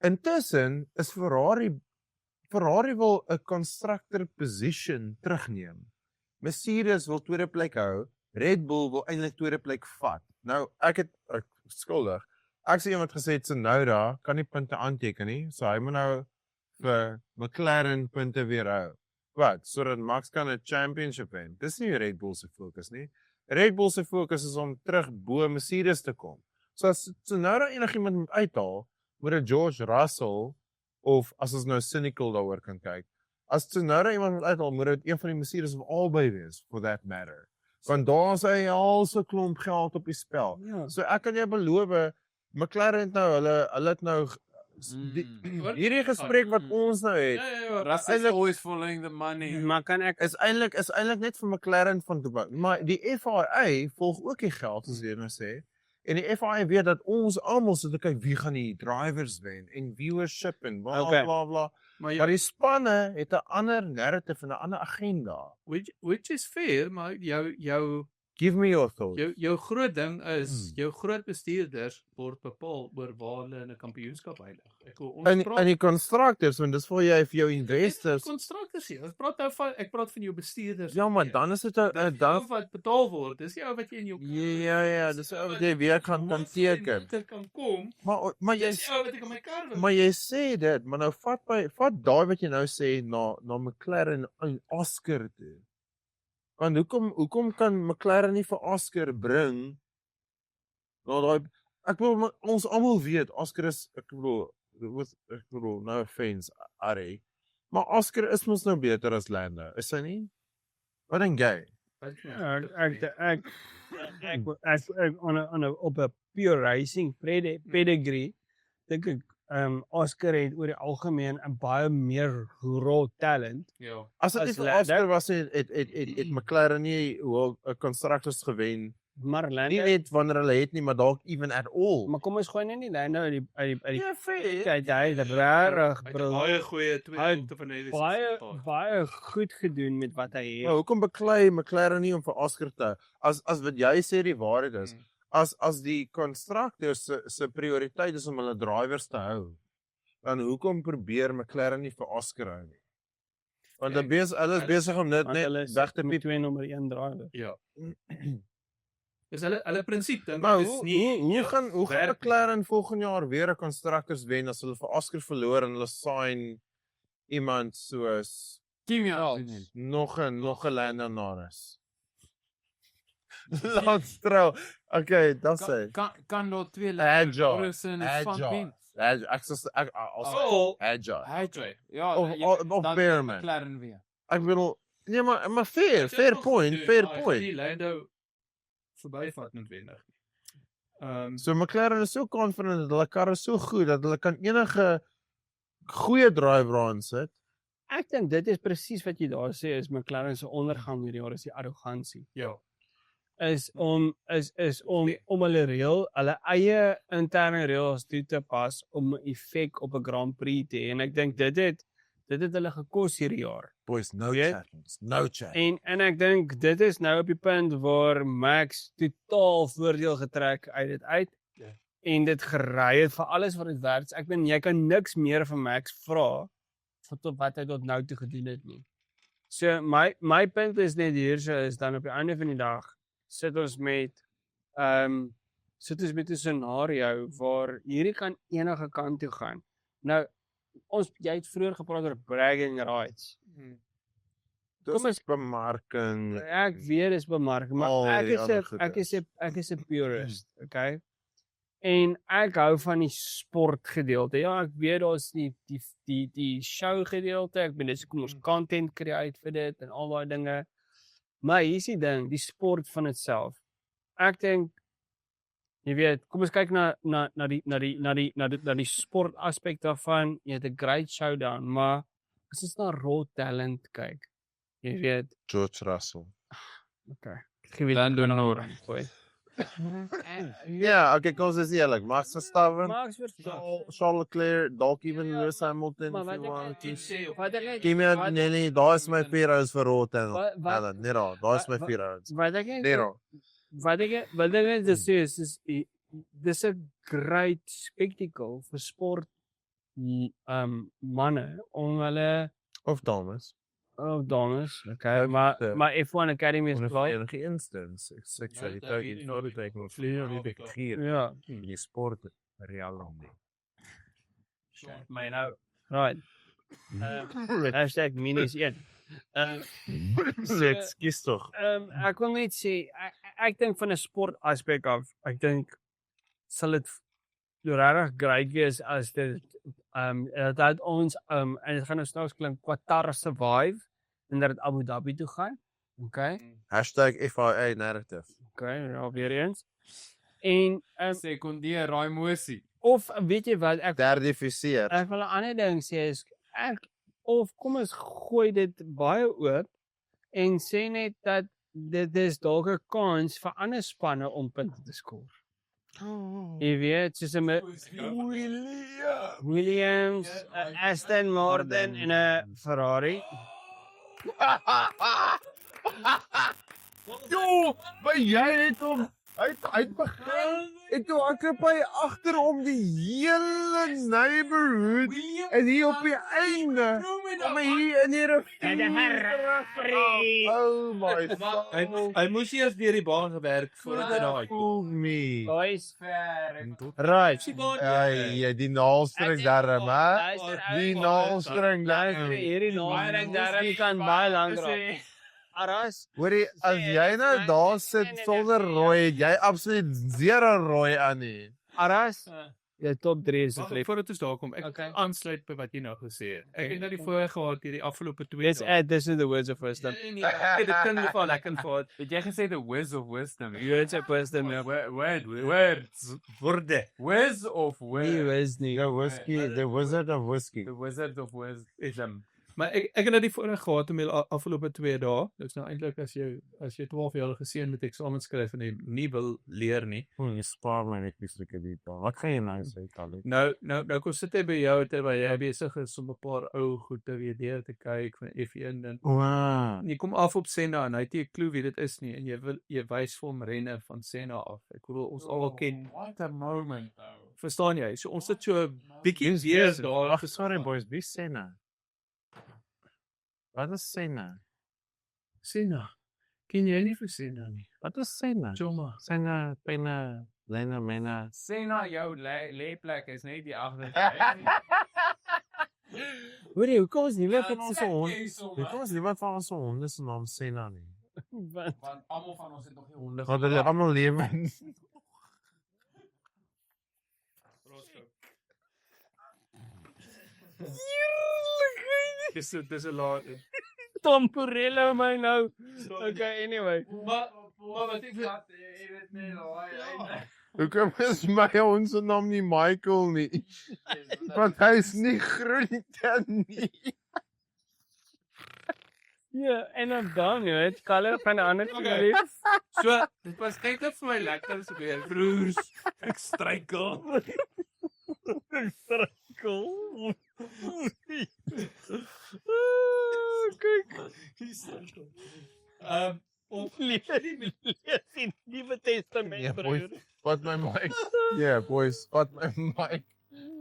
Intussen is Ferrari wil 'n constructor position terugneem. Mercedes wil tweede plek hou, Red Bull wil eintlik tweede plek vat. Nou ek skuldig. Ek sê iemand gesê Tsunoda kan nie punte aanteken nie, so hy moet nou vir McLaren punte weer hou. Wat? Sodat Max kan 'n championship wen. Dis nie Red Bull se fokus nie. Red Bull se fokus is om terug bo Mercedes te kom. So as Tsunoda enigiemand moet uithaal, moet dit George Russell of as ons nou cynical daaroor kan kyk. As Tsunoda iemand moet uithaal, moet dit een van die Mercedes of albei wees for that matter. Want daar is hy al so klomp geld op die spel. Ja. So ek kan jou beloof, McLaren het nou hulle het nou hierdie gesprek wat ons nou het. Russell is always following the money. Maar kan ek Is eintlik net vir McLaren van toe. Maar die FIA volg ook die geld soos jy nou sê. En die FIA weet dat ons almal sit te kyk wie gaan die drivers wen en viewership en bla Okay. bla bla. Maar Maar die spanne het 'n ander narrative en 'n ander agenda. which is fair, maar jou Give me your thoughts. jou groot ding is jou groot bestuurders word bepaal oor waar hulle in 'n kampioenskap eindig. Ek wil ons En die constructors, want dis vir jy vir jou investors. konstrukteurs hier. Ek praat van jou bestuurders. Ja, maar dan is dit 'n dan wat betaal word. Dis die ou wat jy in jou ja, dis ou wat jy weer kan teken. Dit kan kom. Maar jy Dis die ou wat ek in my kar wil. Maar jy sê dit, maar nou vat daai wat jy nou sê na McLaren en Oscar toe. Want hoekom kan McLaren nie vir Oscar bring? Nou daai ek wil ons almal weet Oscar is ek bedoel no offense Ari, Maar Oscar is mos nou beter as Lando, is hy nie? Wat dink jy? Op 'n pure racing pedigree dink ek Oscar het oor die algemeen 'n baie meer raw talent. Ja. As dit nie As vir Lando- Oscar was nie, het McLaren nie hoe 'n constructors gewen. Maar Nie Lando, net wanneer hulle het nie, maar dalk even at all. maar kom ons gooi net nie Lando uit die Ja, fair. kyk, hy het regtig baie goeie Hy twee het punte van Ellis. baie goed gedoen met wat hy Maar het. hoekom beklei McLaren nie om vir Oscar te hou? As wat jy sê die waarheid is, as die constructors se prioriteit is om hulle drivers te hou, dan hoekom probeer McLaren nie vir Oscar hou nie? Want hulle is besig om dit Want net hulle is weg te met piep. 2 nommer 1 driver. Ja. Dis hulle prinsip dink Maar ek is nie hoe gaan werk nie. McLaren volgende jaar weer 'n constructors wen as hulle vir Oscar verloor en hulle sign iemand soos Kimi Ja. nog 'n Lando Norris. Lance Stroll. Okay, dat sê. Kan daar twee Agile. Morrison en Van Agile. Pen. Ek Oh. agile. Agile. Ja, Of dan Bearman. McLaren weer. Ek bedoel, nee maar fair point. Die Lando verbyvat noodwendig. So McLaren is so confident dat hulle kar is so goed dat hulle kan enige goeie driver aansit. Ek dink dit is presies wat jy daar sê is McLaren se ondergang hierdie jaar is die arrogansie. Ja. Is om hulle hulle eie interne reëls toe te pas om 'n effek op 'n Grand Prix te hê en ek dink dit het hulle gekos hierdie jaar. Boys, no Weet? chattings, no chat. En ek dink dit is nou op die punt waar Max totaal voordeel getrek uit dit uit. Ja. En dit gery het vir alles wat dit werd. Ek bedoel jy kan niks meer van Max vra vir tot wat hy tot nou toe gedoen het nie. So my punt is net hierso is dan op die einde van die dag sit ons met 'n scenario waar hierdie kan enige kant toe gaan. Nou jy het vroeër gepraat oor bragging rights. Kom Dis bemarking. Ek weet dis bemarking, maar Al ek die is ander 'n goed ek is. is 'n purist, okay? En ek hou van die sport gedeelte. Ja, ek weet daar's die show gedeelte. Ek bedoel dis kom ons content create vir dit en al daai dinge. Maar hier's die ding, die sport van itself. Ek dink jy weet, kom ons kyk na die sport aspek daarvan. Jy het 'n great showdown, maar as ons na raw talent kyk, jy weet, George Russell. okay. Ek weet Lando Norris. Ja, okay, kom ons is eerlik. Max Verstappen, Max Verstappen. Charles Leclerc, dalk even Ja, Lewis Hamilton. maar if wat you ek want net to. sê, wat ek net Kimi Antonelli, daar is my 4 hours vir Rotten. Wat- Nee, daar is my wat- 4 hours. wat ek net Nee, daar. wat ek net sê is dis 'n great spectacle vir sport manne om hulle Of dames. dames, okay, maar F1 Academy is baie enige instance. Seksualiteit hier is in nooit Noord- beteken Vlieg of op die begeer. ja, Die sport real om nie. my nou right. Hashtag minus 1. Ekskuus tog. Ek wil net sê ek dink van 'n sport aspek af, ek dink sal dit regtig great wees as dit dat ons en dit gaan nou snaaks klink Qatar survive en dat dit Abu Dhabi toe gaan. Okay? #FIA narrative. Okay, ja weer eens. En Sekondeer raai mosie. of weet jy wat ek Derdifiseer. ek wil 'n ander ding sê is of kom ons gooi dit baie oop en sê net dat dit is dalk 'n kans vir ander spanne om punte te skoor. Jy weet, soos 'n Williams, Aston Martin en 'n Ferrari. Jo, maar jy het hom uit begin en toe hardloop hy agter om die hele neighborhood en hier op die einde om hier in die rivier. Oh my god. Hy moes eers deur die baan gewerk voordat hy daar Fool me. Boys, Right. Ja, Ja, die naalstring darm, hè? Die naalstring luister, hierdie naalding daarin kan baie lank raak. Aras, Hoorie, as jy nou daar sit sonder rooi, het jy absoluut 0 rooi aan nie. Aras, Ja, top 3 is Wag, asseblief. voordat ons daar kom, ek Okay. aansluit by wat jy nou gesê het. Ek het nou die voorreg gehad hierdie afgelope 2 Let's add this in the words of wisdom. Nee, dit kan nie van lekker vat. Het jy gesê the whiz of wisdom? Words of wisdom, ja. Words. Woorde. Whiz of Nie word? wis nie. The whiskey, the wizard of whiskey. The wizard of wisdom. Maar ek het nou die voorreg gehad om die afgelope 2 dae. Dis nou eintlik as jy 12 jaar geseën met eksamen skryf en jy nie wil leer nie. Jy spaar my net die stukke die pa. Wat gaan jy nou sê, Kali? Nou kom sit hy by jou terwyl jy besig is om 'n paar ou goed te weet deur te kyk van F1 en Wow. jy kom af op Senna en hy het nie 'n klou wie dit is nie en jy wys vir hom renne van Senna af. Ek wil ons almal ken. What a moment though. Verstaan jy? So ons sit so 'n bietjie weer daar. Ag, sorry boys, wie sê nou? Wat is sê nou? Senna. Ken jy nie vir Senna nie? Wat is sê nou? Choma. Sê nou, penne, lena, mena. Sê na jou lêplek is net die agter. Hoorie, hoekom is nie meer Van ons hond. Hoekom is niemand van ons honde se naam Senna nie? wat? Want almal van ons het nog nie honde. Want hulle almal lewe. Dis 'n lot. Tom Porello my nou. Okay, anyway. Maar wat ek Jy weet nie daai. Hoekom is my hond se naam nie Michael nie? Want hy is nie groente nie. Ja, en dan, jy weet, Kalle van 'n ander familie. So, dit was eintlik vir my lekker so weer broers. Ek struikel. Cool. Kyk. Om Lees die Nuwe Testament, Ja, boys. broer. Wat my mic. Yeah, boys, wat my mic.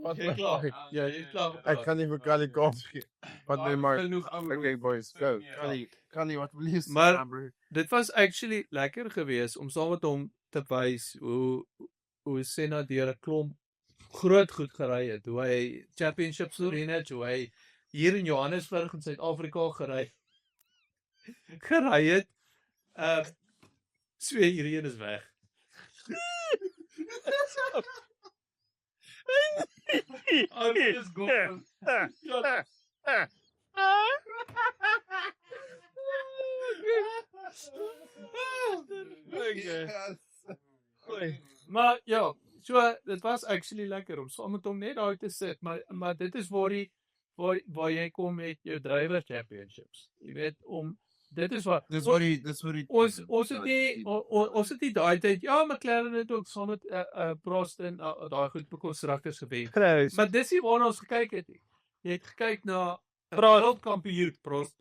Wat my mic. Ja, jy is klaar. Ek kan nie vir Kali kans gee. Wat my mic. Genoeg ouer. Okay, boys, go. Kali, wat wil jy sê? Maar- bro? Dit was actually lekker geweest om saam met hom te wys hoe Senna deur 'n klomp groot goed gery het. Hoe hy championships gewen het, hoe hy hier in Johannesburg in Suid-Afrika gery het. So hierdie een is weg. Alles goed. Okay. Maar ja, so dit was actually lekker om saam met hom net daar te sit, maar dit is waar jy kom met jou driver championships. Jy weet dit is wat Dis wat die ons het nie daai tyd McLaren het ook saam met Prost en daai goed by konstrukteurs gewen. Grous. Maar dis nie waarna ons gekyk het nie. Jy het gekyk na 'n wêreldkampioen Prost.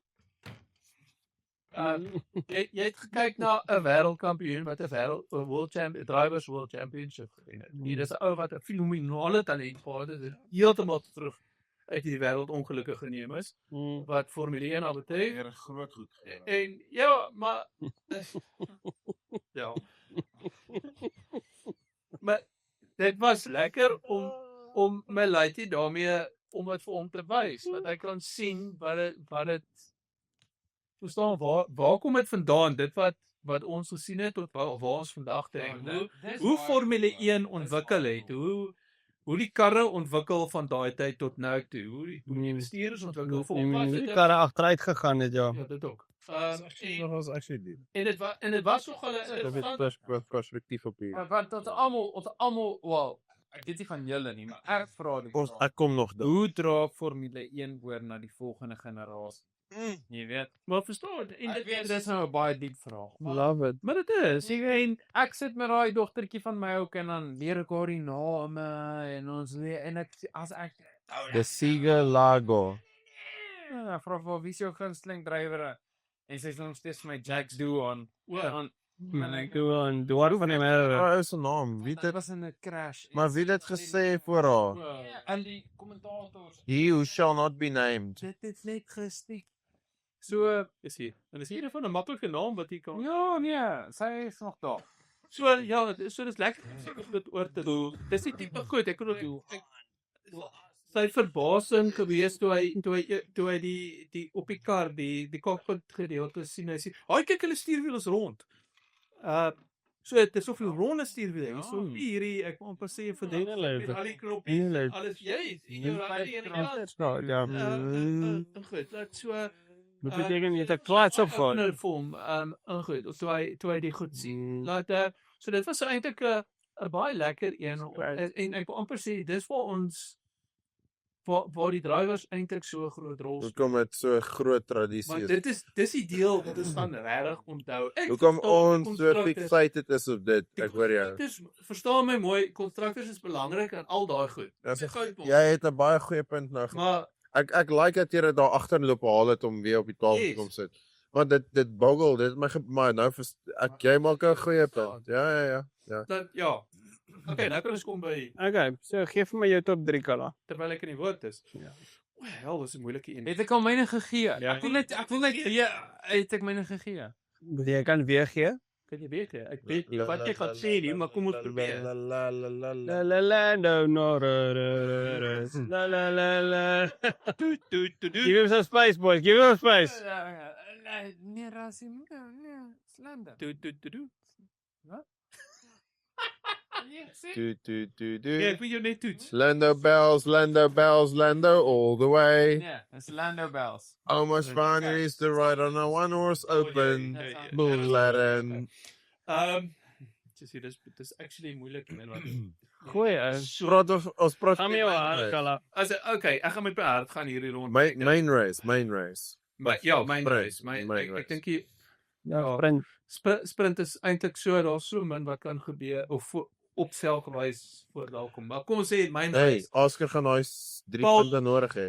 Jy het gekyk na 'n wêreldkampioen wat 'n drivers world championship gewen het. Hier is 'n ou wat 'n fenominale talent gehad het en heeltemal terug uit die wêreld ongelukkig geneem is wat Formule 1 al betref. groot goed gedoen. En ja, maar ja. Maar dit was lekker om Melati daarmee om dit vir hom te wys, dat hy kan sien wat dit verstaan waar kom dit vandaan? Dit wat ons gesien het tot waar ons vandag dink. Hoe Formule 1 ontwikkel het, hoe die karre ontwikkel van daai tyd tot nou toe, hoe die bestuurders ontwikkel vir hom. Die karre agteruit gegaan het, ja. Ja, dit ook. Dat was actually die. En dit was nog hulle Perspektief op hier. Maar want ons almal, wel, ek weet nie van julle nie, maar erg vra die vraag. Ek kom nog daar. Hoe dra Formule 1 oor na die volgende generasie? Jy weet, maar verstaan, en dit is nou 'n baie diep vraag. Love it. maar dit is, En ek sit met daai dogtertjie van my ook en dan leer ek haar die name en ons leer en ek De Siga Lago. vra vir wie is jou gunsteling drywer en sy sê nog steeds vir my Jacques Doohan. En ek Dwar van die merwe. Wat is sy naam? Wie dit dit? was in 'n crash. Maar wie dit gesê voor haar? En die kommentators. He who shall not be named. Dit het net gestiek. so is hier. En is hier van 'n maklike naam wat jy kan. Ja, nee, sy is nog daar. So ja, so dis lekker om dit oor te doen. Dis die tipe goed, ek bedoel sy verbasing gewees toe hy die op die kar die cockpit gedeelte sien. Hy sê, "Haai kyk hulle stuurwiel is rond." So dit is soveel ronde stuurwiele. So hierdie ek wil amper sê vir Hele leuk. met al die knoppies, Hele alles jy hier aan die ene kant. Ja. Goed, dat so Wat beteken jy het 'n klats opgehou? vir hom, goed, of toe hy die goed sien. So dit was eintlik 'n baie lekker een en ek wil amper sê dis vir ons waar die drywers eintlik so 'n groot rol speel. Hoekom dit so 'n groot tradisie Maar is. dis die deel wat ons van regtig onthou. Hoekom ons so fixated is op dit, ek hoor jou. Verstaan my mooi, kontrakteurs is belangrik aan al daai goed. Dis Dis goud. Jy het 'n baie goeie punt nou. Maar Ek like dat jy dit daar agterloop haal het om weer op die tafel te kom sit. Maar dit boggel, dit maar nou jy maak 'n goeie punt. Ja. dan Okay, nou kan ons kom by Okay, so gee vir my jou top 3 kala. terwyl ek in die woord is. Ja. Hel, dis 'n moeilike een. Het ek al myne gegee? Ja. Ek wil net het ek myne gegee? Jy kan weer gee. Kan jy weet? Ek weet nie wat jy gaan sê nie, maar kom ons probeer. La. La la la no la. Give him some space, boys. Give him some space. Nee, Rassie, nee, slander. Ja, ek wil jou net toets. Lando bells, all the way. Nee, dis Lando Bells. Almost finally to ride on a one horse open bull. Dis hier dis actually moeilik man wat. Goeie. Ons praat Gaan met jou hart, kala. Okay, ek gaan met my hart gaan hierdie rond. main race. Ja, myn Sprint, race. main Ek race. dink jy Ja, sprint. sprint is eintlik daar's so min wat kan gebeur of op selfwys voor daar kom. Maar kom ons sê myn Hey, race. Oscar gaan daai 3 Paul- punte nodig hê.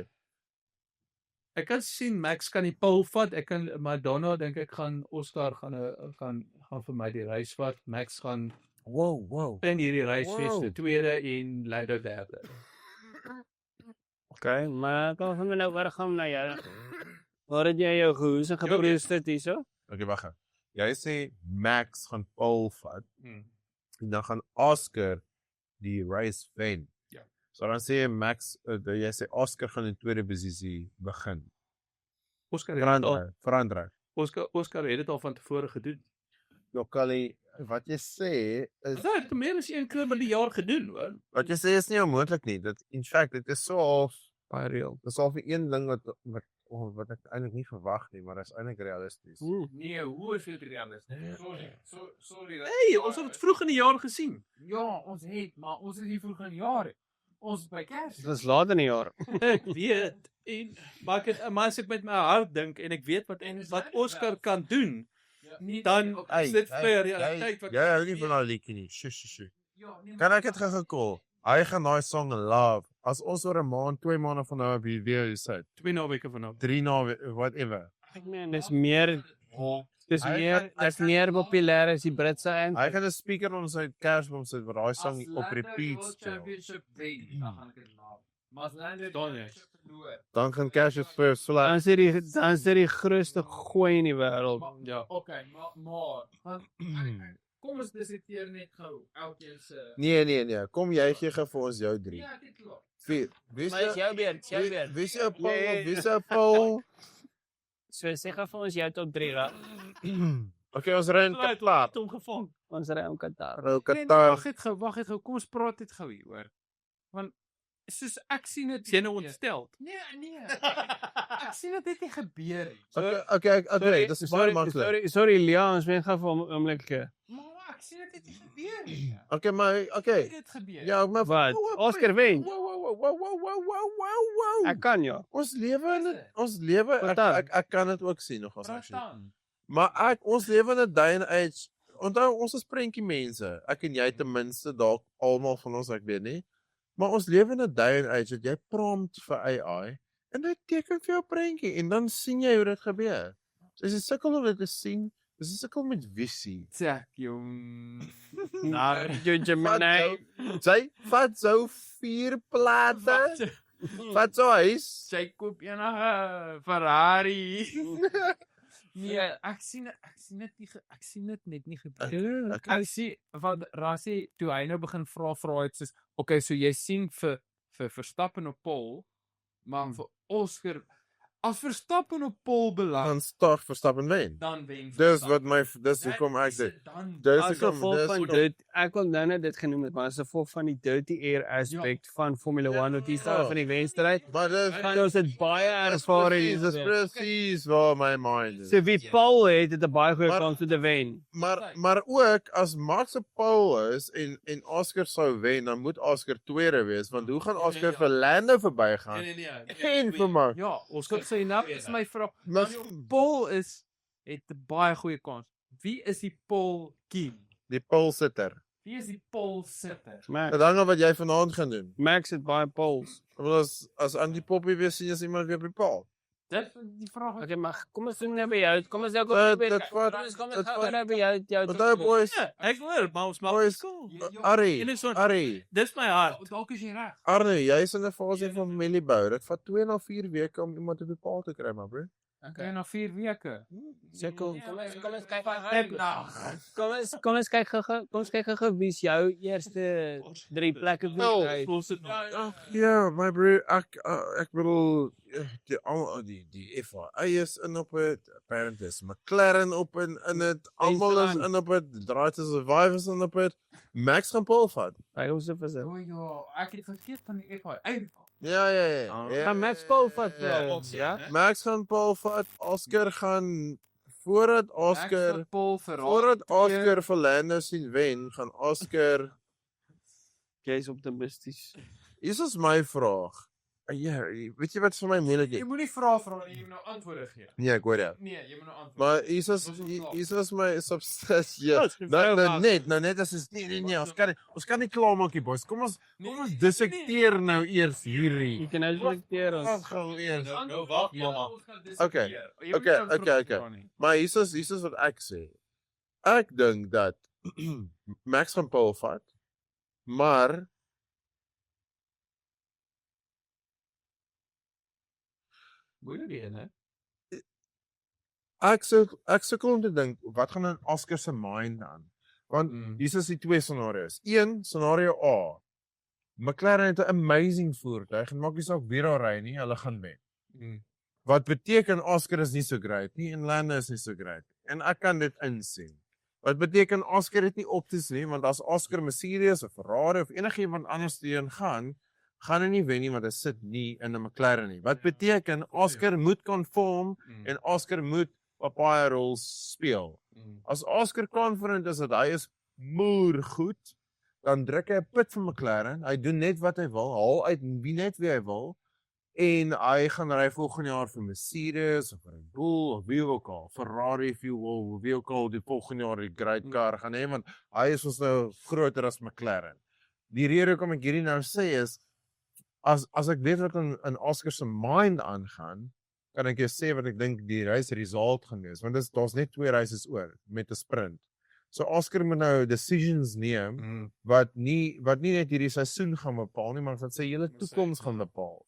Ek kan sien Max kan die pole vat. Ek kan maar daarna dink ek gaan Oscar gaan vir my die race vat. Max gaan Wow. in hierdie race Wow. wees, die tweede en Lando derde. Okay, maar kan ons nou oorgaan na jou. Waar het jy jou gehoes en geproesteer hierso? Okay, wag. Jy sê Max gaan pole vat Hmm. en dan gaan Oscar die race wen. Ja. So dan sê Max, jy sê Oscar gaan in tweede posisie begin. Oscar het dit al Verander. Oscar het dit al van tevore gedoen. Jokali, wat jy sê is Ja, het meer as een keer by die jaar gedoen, hoor. wat jy sê is nie onmoontlik nie. Dit in fact dit is so half baie reël. Dis al vir een ding wat ek eintlik nie verwag nie, maar dit is eintlik realisties. Nee, hoe is dit realisties? Sorry. Hey, ons het dit vroeg in die jaar gesien. Ja, ons het, maar ons is nie vroeg in die jare. Ons is by Kers. Dis laat in die jaar. Ek weet maar as ek met my hart dink en ek weet wat Oscar kan doen, dan is dit vir realiteit wat Jy hou nie van daai liedjie nie. Sjoe. Ja, nee, Kan ek dit gou Hy gaan daai song love. As ons oor 'n maand, 2 maande van nou op hier weer sit. 2 naweke van nou. 3 na whatever. Ek meen dis meer dis meer populêr as die Britse een. Hy gaan 'n speaker op sy Kersboom sit waar daai song op repeat speel. Championship wen, dan gaan ek dit laat. Maar as Lando Dan nie. Championship verloor. Dan gaan Cassius first flat. Dan is dit die grootste gooi in die wêreld. Ja. Okay, maar kom ons diskuteer net gou elkeen se Nee. Kom jy gee vir ons jou 3. Ja, dit klopt. 4. Wie Maar is jou beurt, jou beurt. Wie se Paul? Nee. Wie se Paul? So sê gou vir ons jou top 3 ra. Okay, ons ry in Qatar. Hom gevang. Ons ry om Qatar. Ry in Nee, Qatar. wag het gou. Kom ons praat dit gou hieroor. Want soos ek sien dit Jy nou ontstel. Nee. Ek sien dit het nie gebeur nie. Okay, dis baie maklik. Sorry Lia, ons moet gou vir 'n oomblik. Maar ek sien dit het nie gebeur nie. Okay, maar Het dit gebeur? Ja, maar Wat? Oscar wen. Wow. Ek kan ja. Ons lewe ek kan dit ook sien nog as ek sien. Ratan. Maar ons lewe in 'n day and age. Onthou ons is prentjie mense. Ek en jy ten minste dalk almal van ons, ek weet nie. Maar ons lewe in 'n day and age dat jy prompt vir AI en hy teken vir jou prentjie en dan sien jy hoe dit gebeur. So as jy sukkel om dit te sien, dis 'n sukkel met visie. Tsak, jong. Nou, jy Gemini. Jy vat so 4 plate. Vat so huis. Sy koop enige Ferrari. Nee, ek sien dit net nie gebeur. Ek sien wat Rassie toe hy nou begin vra het soos okay, so jy sien vir Verstappen op pole, maar vir Oscar As Verstappen op pole beland, gaan start Verstappen wen. dan wen Dis wat dis hoekom ek dit. Dis As hoekom gevolg van dis dit, ek wil nou net dit genoem het, maar as gevolg van die dirty air aspek van Formula 1 wat hier staan van die wenstryd, maar dis gaan ons dit baie ervaring. dis presies waar my mind is. So wie Paul het 'n baie goeie kans om te wen. Maar ook as Max op pole is en Oscar sou wen, dan moet Oscar tweede wees, want hoe gaan Oscar vir Lando verbygaan? En vir Max. Ja, ons kan sê nou is my vraag. Maar Paul het 'n baie goeie kans. Wie is die pole king? die pole sitter. Wie is die pole sitter? Max, Dit hang af wat jy vanaand gaan doen. Max het baie poles. Want as Andy Poppy weer sien as iemand weer op die pole. Dit die vraag. Okay, maar kom ons doen net by jou. Kom ons nou Dit vat nou by jou. Onthou boys, Ek hoor, maar ons maak Boys, skool. Arrie, En is so- Arrie, Dis my hart. Dalk is jy reg. Arnie, jy's in 'n fase van familiebou. Dit vat 2 na 4 weke om iemand op die pole te kry, maar bro. Okay, na 4 weke. Kom ons kyk Ek Kom ons kyk gou wie's jou eerste 3 plekke Ja, my bro, ek bedoel die FIA is in op dit, apparently is McLaren op in dit, almal is in op dit, Drive to Survive is in op dit. Max gaan pole vat. Hy ons het versit. O ja, ek het vergeet van die FI. Ja. Gaan Max Paul vat Ja. ja? Max gaan pole vat, Oscar gaan voordat Oscar vir Lando sien wen, gaan Oscar. Jy's optimisties. Hier is my vraag. Ja, weet jy wat vir my moeilik Jy is? moenie vra nie, jy moet nou antwoorde gee. Nee, ek hoor jou. Nee, jy moet nou antwoord. Maar hier is my substansie. Net as is nee, ons kan nie klaar maak nie, boys. Kom ons dissekteer nou eers hierdie. Jy kan nou selekteer ons. Ons gaan eers. Nou wag, mamma. Okay. Maar hier is wat ek sê. Ek dink dat Max van pole vat, maar Moeilik een, hè? ek sukkel om te dink wat gaan in Oscar se mind aan. Want hier is die twee scenario's. Een scenario A. McLaren het 'n amazing voertuig en maak nie saak wie daar ry nie, hulle gaan wen. Wat beteken Oscar is nie so great nie en Lando is nie so great. En ek kan dit insien. Wat beteken Oscar het nie opties nie, want as Oscar Mercedes of Ferrari of enigiemand anders teen gaan hy nie wen nie want hy sit nie in 'n McLaren nie. Wat beteken Oscar moet conform en Oscar moet 'n baie rol speel. As Oscar confident is dat hy is moer goed, dan druk hy 'n pit vir McLaren. Hy doen net wat hy wil, haal uit wie hy wil en hy gaan ry volgende jaar vir Mercedes of Red Bull of wie ook al, Ferrari if you will, wie ook al die volgende jaar die great car gaan hê want hy is ons nou groter as McLaren. Die rede hoekom ek hierdie nou sê is as ek weet wat in Oscar se mind aangaan, kan ek jou sê wat ek dink die race result gaan wees, want daar's net 2 races oor met 'n sprint. So Oscar moet nou decisions neem wat nie net hierdie seisoen gaan bepaal nie, maar wat sy hele toekoms gaan bepaal.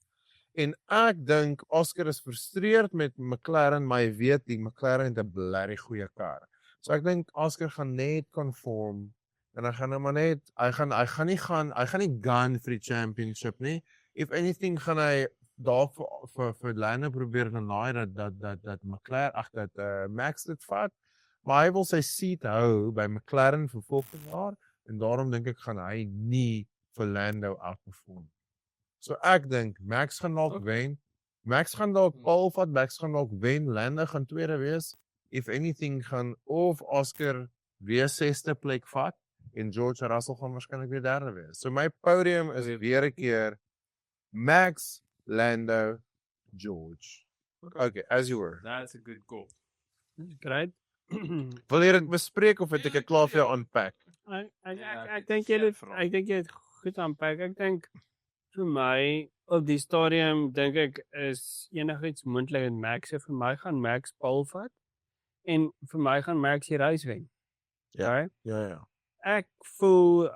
En ek dink Oscar is frustreerd met McLaren, maar hy weet die McLaren het 'n blerrie goeie kar. So ek dink Oscar gaan net conform en hy gaan nou maar net hy gaan nie gun vir die championship nie. If anything gaan hy daar vir Lando probeer naai dat McLaren dat Max dit vat, maar hy wil sy seat hou by McLaren vir volgende jaar en daarom dink ek gaan hy nie vir Lando outperform. So ek dink Max gaan dalk wen. Max gaan dalk pole vat, Max gaan dalk wen, Lando gaan tweede wees. If anything gaan of Oscar weer 6de plek vat en George Russell gaan waarskynlik weer derde wees. So my podium is weer 'n keer Max, Lando, George. Okay, as you were. That's a good goal. Great. Wil jy dit bespreek of het ek dit klaar vir jou unpack? Ek dink jy het goed aanpak. Ek dink vir my op die stadium dink ek is enigiets moontlik in Max. Vir my gaan Max pole vat en vir my gaan Max die race wen. Ja. Ja. Ek voel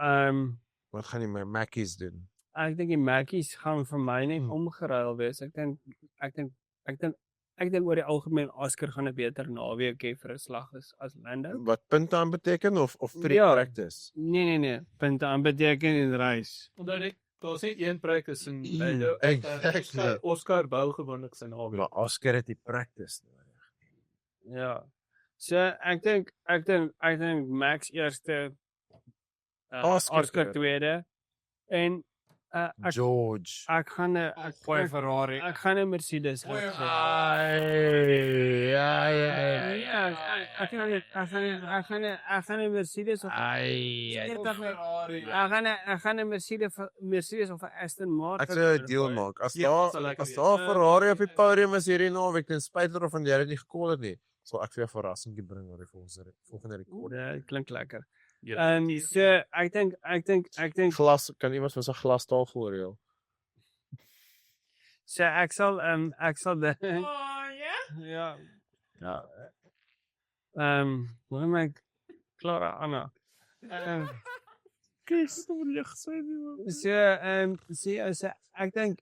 Wat gaan jy met Mackies doen? ek dink die Mackies gaan vir my net omgeruil wees. Ek dink oor die algemeen Oscar gaan 'n beter naweek hê vir 'n slag as Lando. Wat punte aan beteken of vir die Ja. practice? Nee, punte aan beteken in race. Onthou net Daar's net een practice in Exactly. Oscar bou gewoonlik sy naweek. Maar Oscar het die practice nodig. Ja. So ek dink Max eerste Oscar tweede en George. ek gaan Gooi Ferrari. ek gaan 'n Mercedes uitgee. Ja. Ek gaan 'n Mercedes of Ai. ek gaan 'n Mercedes of 'n Aston Martin. Ek sou 'n deal maak. As Ja, sal daar ek as weet. daar 'n Ferrari op die podium is hierdie naweek, ten spyte daarvan jy het nie gekol het nie, sal ek vir jou 'n verrassingkie bring oor die volgende rekord. Ja, klink lekker. Ja. So ek dink Glas, kan iemand vir sy glastaal voorreël? so ek sal dit Ja. ja. Hoe am ek Clara Anna. Kies om lig sy nie. So ek dink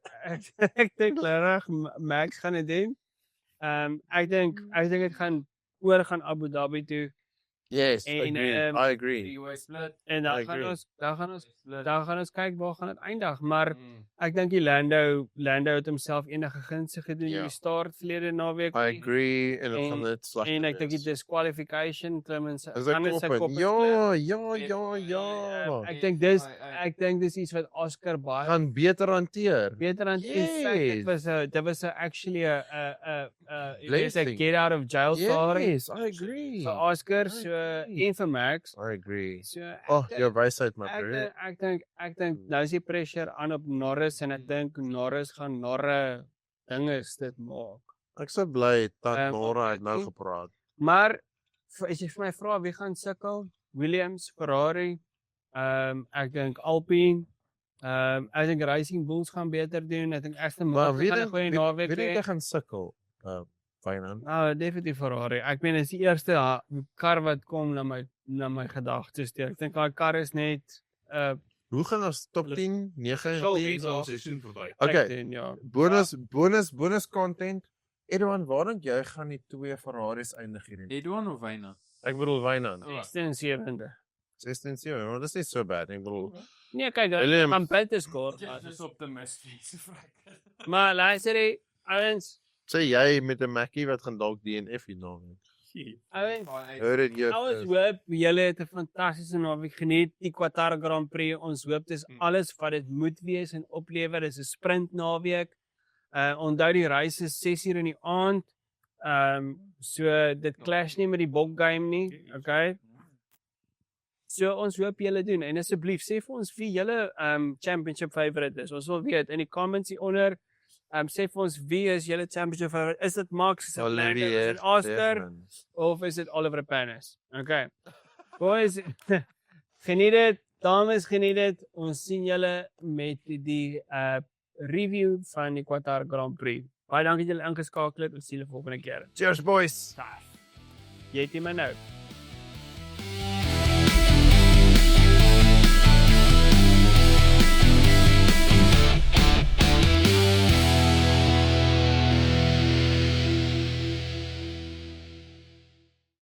regtig Max gaan dit doen. Ek dink dit gaan oor gaan Abu Dhabi toe Yes, En, I agree. Die US split. en I agree. dan gaan ons kyk waar gaan dit eindig, Mm. maar ek dink die Lando het homself enige gunste gedoen in Ja. die start verlede naweek. I agree en dit gaan net sleg. En ek dink die disqualification Clemens Is dit kop? Ja. Ek dink dis iets wat Oscar baie Gaan beter hanteer. beter aan Yes. dit was actually a Blessing. get out of jail story Yes, I agree. vir Oscar so en vir Max. I agree. So Oh, jou wysheid my ek bro. dink ek dink nou is die pressure aan op Norris en ek dink Norris gaan Norre dinges dit maak. Ek sou bly dat Nora het nou ek- gepraat. Maar as jy vir my vra wie gaan sukkel? Williams, Ferrari, ek dink Alpine, ek dink Racing Bulls gaan beter doen. Ek dink Aston Maar Martin wie gaan 'n dink goeie wie naweek dink hê. hy gaan sukkel? Fynand. Definitief Ferrari. Ek meen, is die eerste kar wat kom na my gedagtes toe. Ek dink daai kar is net Hoe gaan ons top 10, 9 seisoen verby. Okay, doen, ja. bonus content. Edouard, waar dink jy gaan die twee Ferraris eindig hierdie? Edouard of Wynand? Ek bedoel Wynand. 16-7. 16-7, maar dis nie so bad. Ek bedoel Nee, kyk, William- gaan punte skoor. Dis optimisties. Maar luister jy, ouens, sê jy met 'n Mackie wat gaan dalk DNF hier nou. ouens, Hoor dit jy. ons hoop julle het 'n fantastiese naweek geniet. Die Qatar Grand Prix, ons hoop dis alles wat dit moet wees en oplewer. Dis 'n sprint naweek. Onthou die reis is 6:00 in die aand. So dit clash nie met die bok game nie, okay? So ons hoop julle doen en asseblief sê vir ons wie julle championship favourite is. Ons wil weet in die comments hieronder. Sê vir ons wie is julle championship favourite? Is dit Max, is dit Lando, is dit Oscar of is dit Oliver Panis? Okay. Boys, geniet dit. Dames, geniet dit. Ons sien julle met die review van die Qatar Grand Prix. Baie dankie dat julle ingeskakel het. Ons sien julle volgende keer. Cheers boys. Jy het my nou.